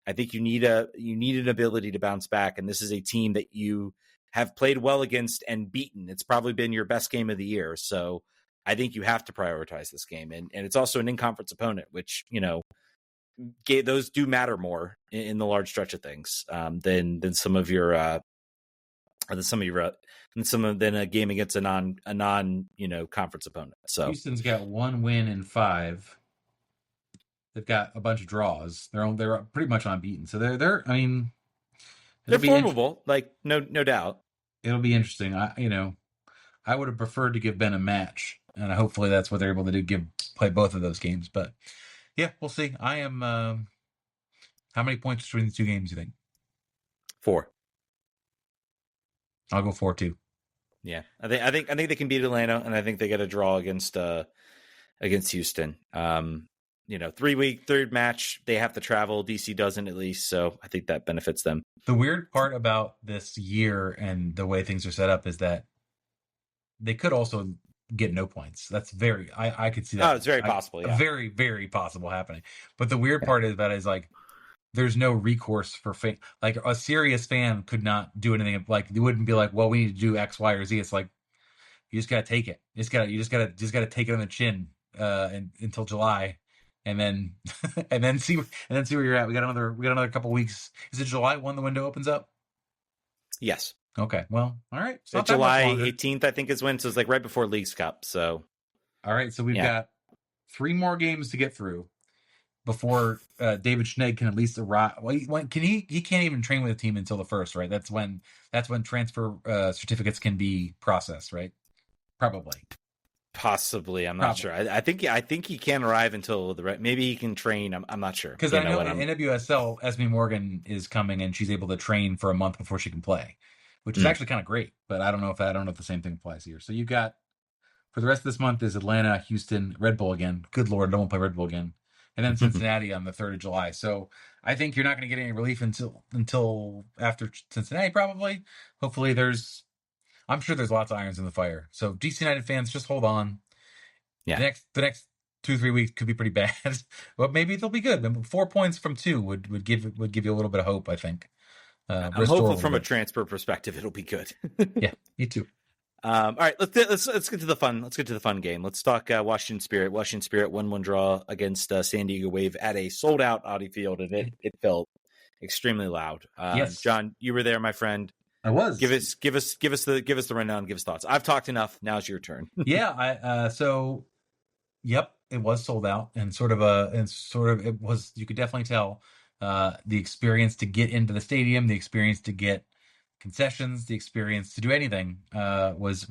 I think you need an ability to bounce back. And this is a team that you have played well against and beaten. It's probably been your best game of the year. So I think you have to prioritize this game. And it's also an in-conference opponent, which, those do matter more in the large stretch of things than some of your than a game against a non conference opponent. So Houston's got 1 win in 5. They've got a bunch of draws. They're pretty much unbeaten. So they're formidable, like no doubt. It'll be interesting. I would have preferred to give Ben a match, and hopefully that's what they're able to do. Play both of those games, but yeah, we'll see. I am. How many points between the 2 games you think? 4. I'll go 4-2. Yeah, I think they can beat Atlanta, and I think they get a draw against Houston. 3-week third match, they have to travel. DC doesn't, at least, so I think that benefits them. The weird part about this year and the way things are set up is that they could also get no points. That's I could see that. Oh, it's very possible. Yeah, very, very possible happening. But the weird part is like there's no recourse for like a serious fan could not do anything. Like they wouldn't be like, well, we need to do X, Y, or Z. It's like you just gotta take it. You just gotta take it on the chin until July, and then and then see where you're at. We got another couple weeks. Is it July when the window opens up? Yes. Okay. Well, all right. It's not July that much longer. 18th, I think, is when. So it's like right before Leagues Cup. So all right. So we've got 3 more games to get through before David Schnegg can at least arrive. Well, he can't even train with the team until the 1st, right? That's when transfer certificates can be processed, right? Probably. Possibly, I'm not sure. I think he can't arrive until maybe he can train. I'm not sure because I know in NWSL, Esme Morgan is coming and she's able to train for a month before she can play, which is actually kind of great. But I don't know if the same thing applies here. So you got for the rest of this month is Atlanta, Houston, Red Bull again. Good Lord, don't want to play Red Bull again, and then Cincinnati on the 3rd of July. So I think you're not going to get any relief until after Cincinnati probably. Hopefully I'm sure there's lots of irons in the fire. So DC United fans, just hold on. Yeah. The next 2-3 weeks could be pretty bad, but maybe they'll be good. 4 points from 2 would give you a little bit of hope, I think. I'm hopeful from a transfer perspective it'll be good. Yeah, me too. All right, let's get to the fun. Let's get to the fun game. Let's talk Washington Spirit. Washington Spirit 1-1 draw against San Diego Wave at a sold out Audi Field, and it felt extremely loud. Yes, John, you were there, my friend. I was. Give us the rundown. Give us thoughts. I've talked enough. Now's your turn. Yeah. Yep, it was sold out, and it was. You could definitely tell the experience to get into the stadium, the experience to get concessions, the experience to do anything was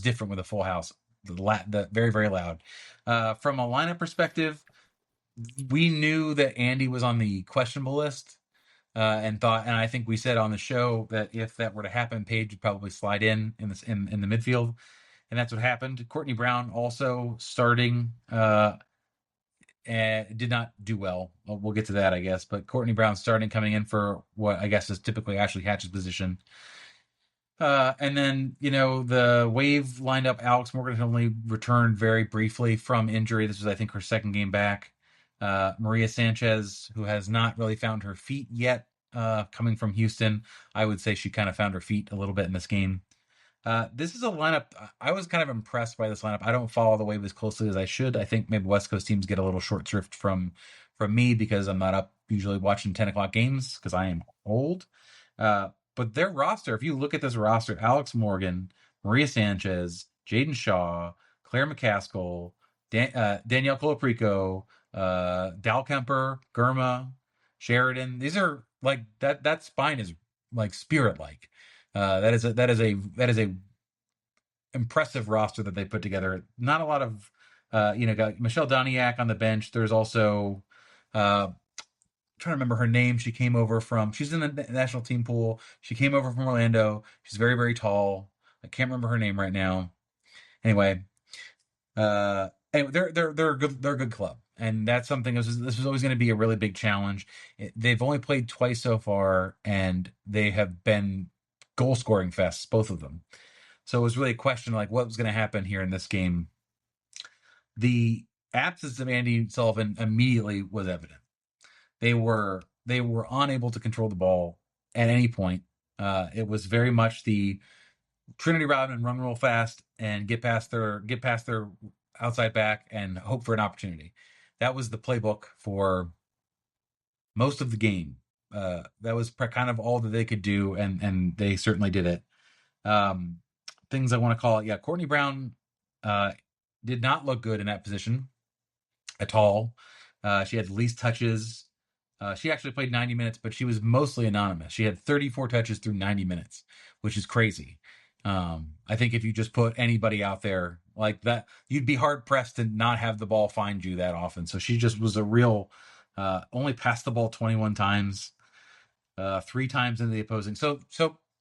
different with a full house. The very, very loud. From a lineup perspective, we knew that Andy was on the questionable list. And I think we said on the show that if that were to happen, Paige would probably slide in the midfield, and that's what happened. Courtney Brown also starting, and did not do well. We'll get to that, I guess. But Courtney Brown starting, coming in for what I guess is typically Ashley Hatch's position. And then, the Wave lined up. Alex Morgan only returned very briefly from injury. This was, I think, her 2nd game back. Maria Sanchez, who has not really found her feet yet, coming from Houston. I would say she kind of found her feet a little bit in this game. This is a lineup. I was kind of impressed by this lineup. I don't follow the Wave as closely as I should. I think maybe West Coast teams get a little short shrift from me because I'm not up usually watching 10 o'clock games because I am old. But their roster, if you look at this roster, Alex Morgan, Maria Sanchez, Jaden Shaw, Claire McCaskill, Danielle Colaprico, Dal Kemper, Gurma, Sheridan. These are like that spine is like spirit-like. That is a impressive roster that they put together. Not a lot of, got Michelle Doniak on the bench. There's also, I'm trying to remember her name. She's in the national team pool. She came over from Orlando. She's very, very tall. I can't remember her name right now. Anyway, they're a good club. And that's something. This was always going to be a really big challenge. They've only played twice so far, and they have been goal scoring fests, both of them. So it was really a question like what was going to happen here in this game. The absence of Andy Sullivan immediately was evident. They were unable to control the ball at any point. It was very much the Trinity Rodman run real fast and get past their outside back and hope for an opportunity. That was the playbook for most of the game. That was kind of all that they could do, and they certainly did it. Things I want to call it. Yeah, Courtney Brown did not look good in that position at all. She had the least touches. She actually played 90 minutes, but she was mostly anonymous. She had 34 touches through 90 minutes, which is crazy. I think if you just put anybody out there like that, you'd be hard pressed to not have the ball find you that often. So she just was a real, only passed the ball 21 times, 3 times into the opposing. So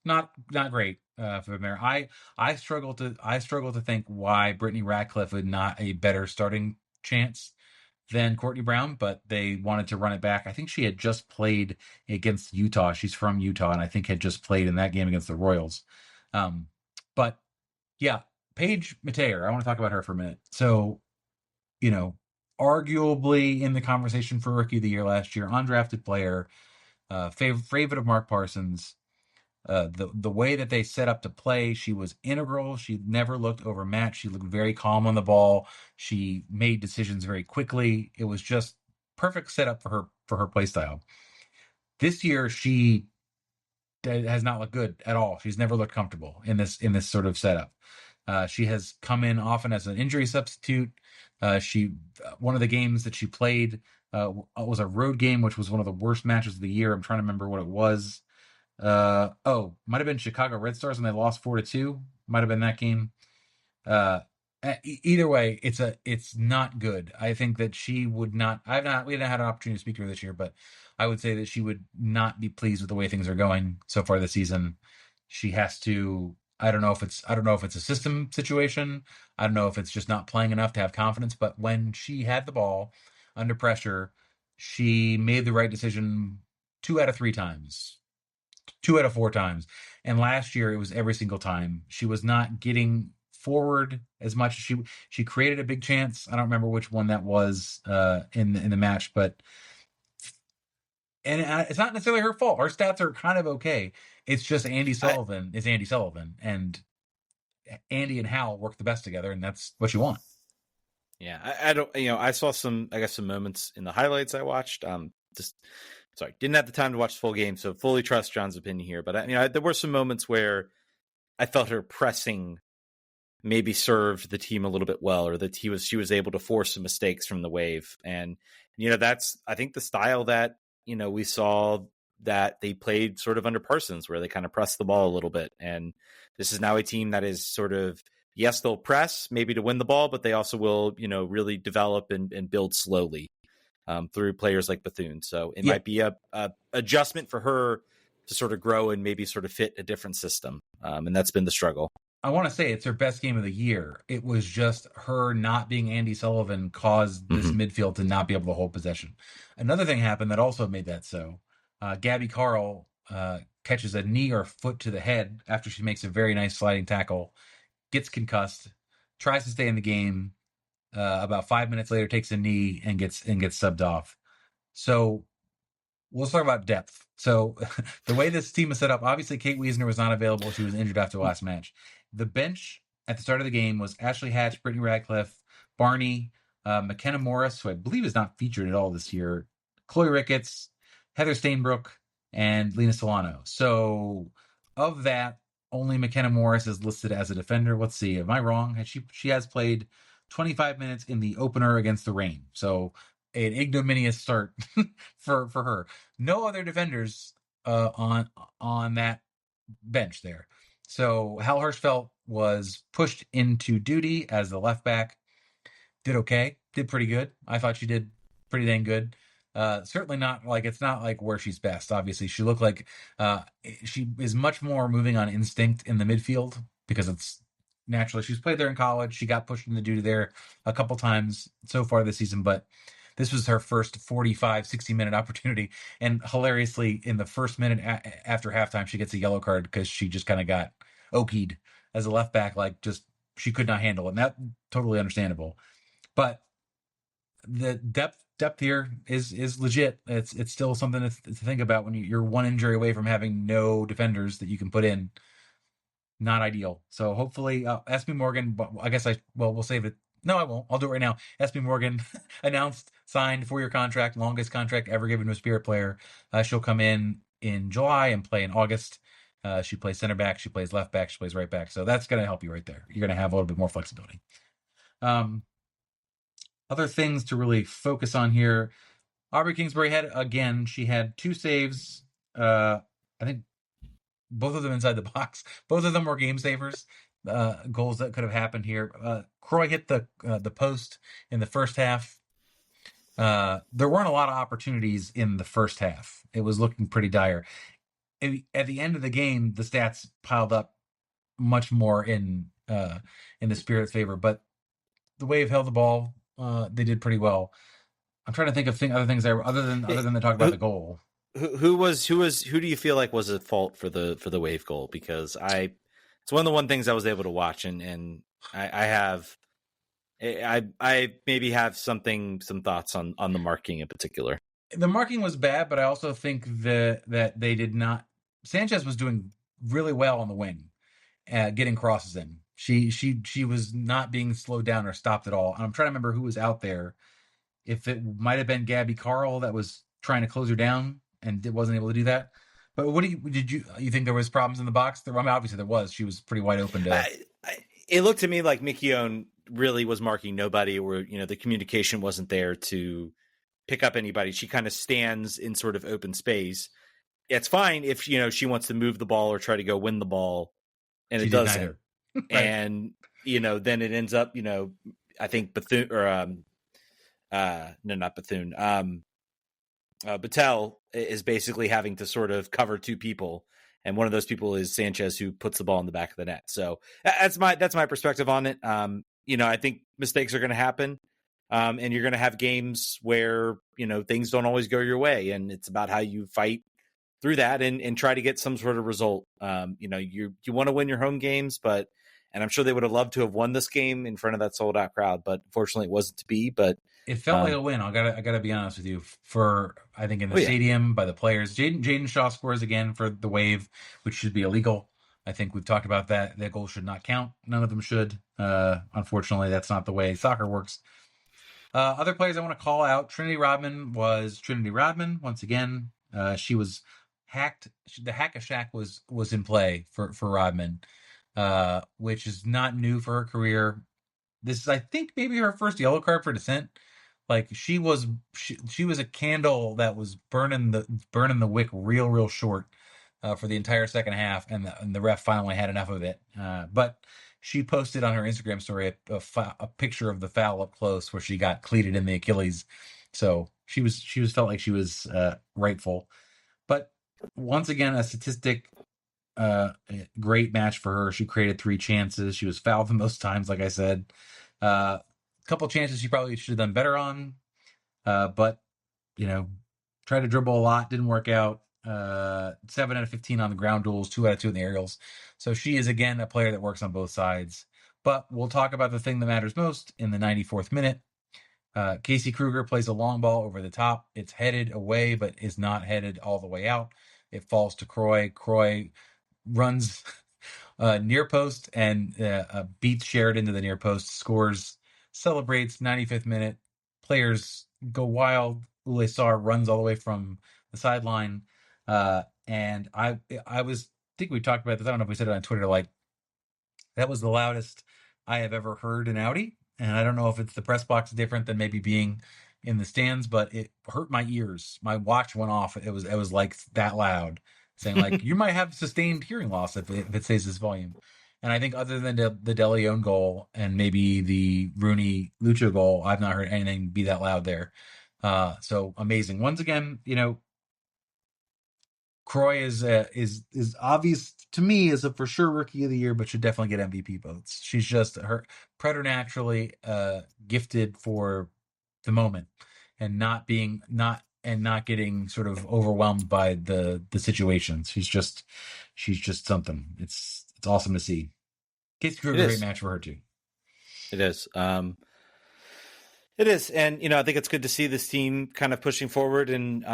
not great for the mayor. I struggle to think why Brittany Radcliffe would not a better starting chance than Courtney Brown, but they wanted to run it back. I think she had just played against Utah. She's from Utah, and I think had just played in that game against the Royals. But yeah, Paige Mateer, I want to talk about her for a minute. So, arguably in the conversation for Rookie of the Year last year, undrafted player, favorite of Mark Parsons. The way that they set up to play, she was integral. She never looked overmatched. She looked very calm on the ball. She made decisions very quickly. It was just perfect setup for her play style. This year, she has not looked good at all. She's never looked comfortable in this sort of setup. She has come in often as an injury substitute. One of the games that she played was a road game, which was one of the worst matches of the year. I'm trying to remember what it was. Might have been Chicago Red Stars when they lost 4-2. Might have been that game. Either way, it's not good. I think that she would not. We haven't had an opportunity to speak to her this year, but I would say that she would not be pleased with the way things are going so far this season. She has to. I don't know if it's a system situation. I don't know if it's just not playing enough to have confidence. But when she had the ball under pressure, she made the right decision 2 out of 3 times. 2 out of 4 times. And last year it was every single time. She was not getting forward as much. She created a big chance. I don't remember which one that was in the match, but it's not necessarily her fault. Her stats are kind of okay. It's just Andy Sullivan is Andy Sullivan, and Andy and Hal work the best together, and that's what you want. Yeah, I don't. I saw some moments in the highlights I watched. Didn't have the time to watch the full game, so fully trust John's opinion here. But there were some moments where I felt her pressing maybe served the team a little bit well, or that she was able to force some mistakes from the Wave. And that's, I think, the style that we saw that they played sort of under Parsons, where they kind of pressed the ball a little bit. And this is now a team that is sort of, yes, they'll press maybe to win the ball, but they also will really develop and build slowly through players like Bethune. So it might be a adjustment for her to sort of grow and maybe sort of fit a different system. And that's been the struggle. I want to say it's her best game of the year. It was just her not being Andy Sullivan caused this midfield to not be able to hold possession. Another thing happened that also made that so. Gabby Carl catches a knee or foot to the head after she makes a very nice sliding tackle, gets concussed, tries to stay in the game. About 5 minutes later, takes a knee and gets subbed off. So let's talk about depth. So the way this team is set up, obviously Kate Wiesner was not available. She was injured after the last match. The bench at the start of the game was Ashley Hatch, Brittany Radcliffe, Barney, McKenna Morris, who I believe is not featured at all this year, Chloe Ricketts, Heather Stainbrook, and Lena Solano. So of that, only McKenna Morris is listed as a defender. Let's see. Am I wrong? She has played 25 minutes in the opener against the Reign. So an ignominious start for her. No other defenders on that bench there. So Hal Hirschfeld was pushed into duty as the left back. Did okay. Did pretty good. I thought she did pretty dang good. Certainly not like, it's not like where she's best. Obviously, she looked like she is much more moving on instinct in the midfield because it's naturally she's played there in college. She got pushed into duty there a couple times so far this season, but this was her first 45, 60-minute opportunity. And hilariously, in the first minute after halftime, she gets a yellow card because she just kind of got okied as a left back. Like, just, she could not handle it. And that's totally understandable. But the depth here is legit. It's still something to think about when you're one injury away from having no defenders that you can put in. Not ideal. So hopefully, SB Morgan, but I guess we'll save it. No, I won't. I'll do it right now. SB Morgan announced, signed 4-year contract, longest contract ever given to a Spirit player. She'll come in July and play in August. She plays center back, she plays left back, she plays right back. So that's going to help you right there. You're going to have a little bit more flexibility. Other things to really focus on here. Aubrey Kingsbury she had 2 saves. I think both of them inside the box. Both of them were game savers. Goals that could have happened here. Croix hit the post in the first half. There weren't a lot of opportunities in the first half. It was looking pretty dire. At the end of the game, the stats piled up much more in the Spirit's favor. But the Wave held the ball. They did pretty well. I'm trying to think of other things there other than the talk about the goal. Who do you feel like was at fault for the Wave goal? Because it's one of the things I was able to watch, and I have I maybe have some thoughts on the marking in particular. The marking was bad, but I also think that they did not. Sanchez was doing really well on the wing, getting crosses in. She was not being slowed down or stopped at all. And I'm trying to remember who was out there. If it might have been Gabby Carl that was trying to close her down and wasn't able to do that. But what did you think there was problems in the box? I mean, obviously there was. She was pretty wide open to. It looked to me like Mikion really was marking nobody, or the communication wasn't there to pick up anybody. She kind of stands in sort of open space. It's fine if she wants to move the ball or try to go win the ball, and it doesn't. Right. And then it ends up I think Bethune or no, not Bethune. Battelle is basically having to sort of cover two people, and one of those people is Sanchez, who puts the ball in the back of the net. So that's my perspective on it. I think mistakes are going to happen, and you're going to have games where things don't always go your way, and it's about how you fight through that and try to get some sort of result. You want to win your home games, and I'm sure they would have loved to have won this game in front of that sold out crowd, but unfortunately it wasn't to be. But it felt like a win. I gotta be honest with you. For I think in the stadium by the players, Jaden Shaw scores again for the Wave, which should be illegal. I think we've talked about that. That goal should not count. None of them should. Unfortunately, that's not the way soccer works. Other players I want to call out. Trinity Rodman once again. She was hacked. The hack-a-shack was in play for Rodman, which is not new for her career. This is, I think, maybe her first yellow card for dissent. Like she was a candle that was burning the wick real short for the entire second half, and the ref finally had enough of it. But she posted on her Instagram story a picture of the foul up close where she got cleated in the Achilles. So she felt like she was rightful. But once again, a statistic. Great match for her. She created 3 chances. She was fouled the most times, like I said. A couple chances she probably should have done better on. But tried to dribble a lot, didn't work out. 7 out of 15 on the ground duels, 2 out of 2 in the aerials. So she is again a player that works on both sides. But we'll talk about the thing that matters most in the 94th minute. Casey Kruger plays a long ball over the top. It's headed away, but is not headed all the way out. It falls to Croix. Croix runs near post and beats Sheridan to the near post, scores, celebrates. 95th minute. Players go wild. Ule Sarr runs all the way from the sideline. And I think we talked about this. I don't know if we said it on Twitter. Like, that was the loudest I have ever heard an Audi. And I don't know if it's the press box different than maybe being in the stands, but it hurt my ears. My watch went off. It was like that loud, saying like, you might have sustained hearing loss if it stays this volume. And I think other than the De Leon goal and maybe the Rooney Lucha goal, I've not heard anything be that loud there. So amazing. Once again, Croix is obvious to me as a for sure rookie of the year, but should definitely get MVP votes. She's just her preternaturally gifted for the moment, and not getting sort of overwhelmed by the situations. She's just something. It's awesome to see. Casey Kruger, great match for her too. It is. It is. And, I think it's good to see this team kind of pushing forward and,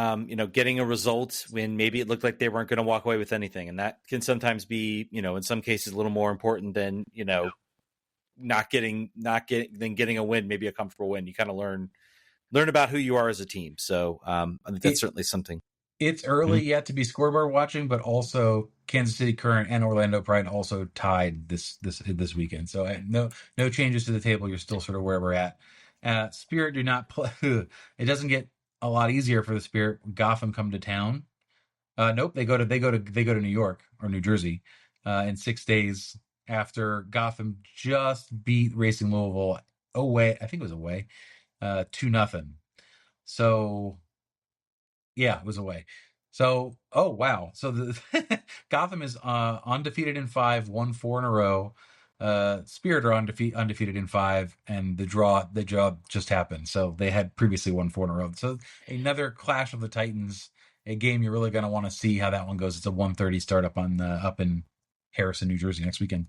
getting a result when maybe it looked like they weren't going to walk away with anything. And that can sometimes be, in some cases a little more important than, not getting a win, maybe a comfortable win. You kind of learn about who you are as a team. So I think that's certainly something. It's early yet to be scoreboard watching, but also Kansas City Current and Orlando Pride also tied this weekend. So no changes to the table. You're still sort of where we're at. Spirit do not play. It doesn't get a lot easier for the Spirit. Gotham come to town. Nope, they go to New York or New Jersey in 6 days after Gotham just beat Racing Louisville away. I think it was away 2-0. So yeah, it was away. So oh wow. So the Gotham is undefeated in 5, won 4 in a row. Spirit are undefeated in 5, and the draw just happened. So they had previously won 4 in a row. So another clash of the Titans, a game you're really going to want to see how that one goes. It's a 1:30 start up in Harrison, New Jersey next weekend.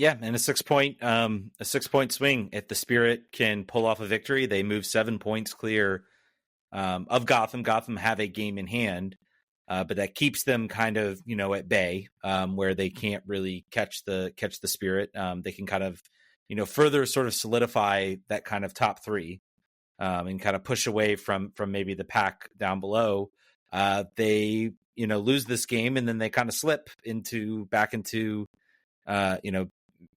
Yeah, and a 6-point swing. If the Spirit can pull off a victory, they move 7 points clear of Gotham. Gotham have a game in hand, but that keeps them kind of, at bay, where they can't really catch the Spirit. They can kind of, further sort of solidify that kind of top three, and kind of push away from maybe the pack down below. They, lose this game, and then they kind of slip back into,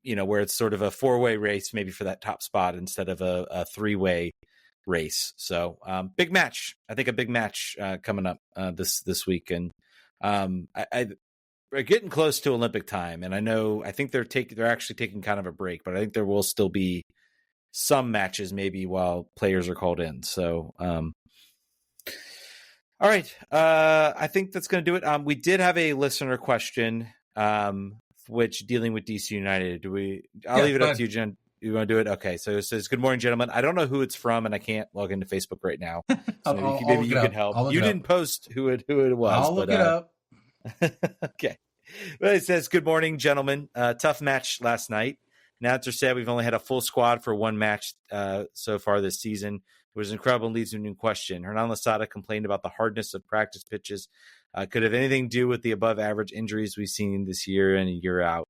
where it's sort of a 4-way race, maybe for that top spot instead of a 3-way race. So big match. I think a big match coming up this week, and we're getting close to Olympic time. And I think they're actually taking kind of a break, but I think there will still be some matches maybe while players are called in. So all right, I think that's going to do it. We did have a listener question, which dealing with DC United. I'll leave it up to you, Jen. You want to do it? Okay. So it says, "Good morning, gentlemen. I don't know who it's from, and I can't log into Facebook right now. So maybe you can help. You didn't post who it was. I'll look it up. Okay. Well, it says, "Good morning, gentlemen. Tough match last night. Announcer said we've only had a full squad for one match so far this season. It was incredible and leaves a new question. Hernan Losada complained about the hardness of practice pitches. Could have anything to do with the above average injuries we've seen this year and a year out."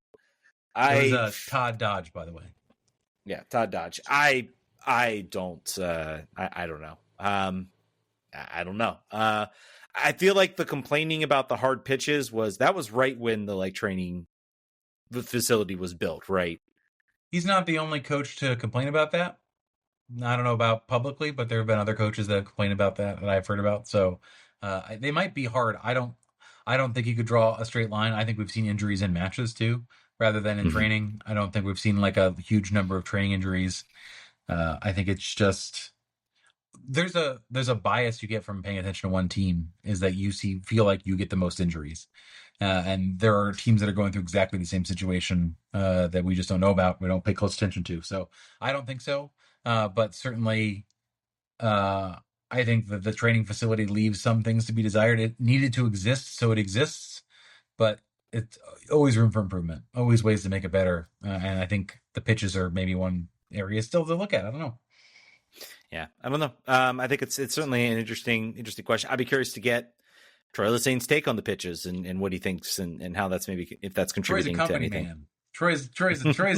It was Todd Dodge, by the way. Yeah, Todd Dodge. I don't know. I don't know. I feel like the complaining about the hard pitches was right when the training facility was built, right? He's not the only coach to complain about that. I don't know about publicly, but there have been other coaches that have complained about that I've heard about. So they might be hard. I don't think you could draw a straight line. I think we've seen injuries in matches too, rather than in training. I don't think we've seen a huge number of training injuries. I think it's just there's a bias you get from paying attention to one team, is that you feel like you get the most injuries. And there are teams that are going through exactly the same situation that we just don't know about. We don't pay close attention to. So I don't think so. But certainly, I think that the training facility leaves some things to be desired. It needed to exist, so it exists. But it's always room for improvement, always ways to make it better. And I think the pitches are maybe one area still to look at. I don't know. Yeah, I don't know. I think it's certainly an interesting question. I'd be curious to get Troy Lessane's take on the pitches and what he thinks and how that's if that's contributing Troy's a to anything. Man. Troy's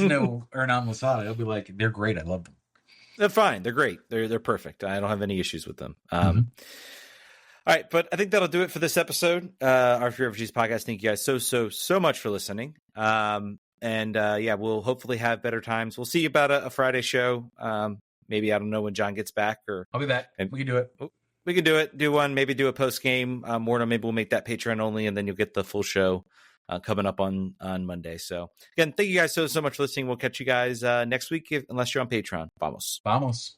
no Hernan Losada. He'll be like, they're great. I love them. They're fine. They're great. They're perfect. I don't have any issues with them. All right, but I think that'll do it for this episode. Our Fear Refugees podcast. Thank you guys so much for listening. We'll hopefully have better times. We'll see you about a Friday show. Maybe, I don't know when John gets back, or I'll be back. We can do it. We can do it. Do one. Maybe do a post game. Maybe we'll make that Patreon only, and then you'll get the full show coming up on Monday. So again, thank you guys so much for listening. We'll catch you guys next week, unless you're on Patreon. Vamos.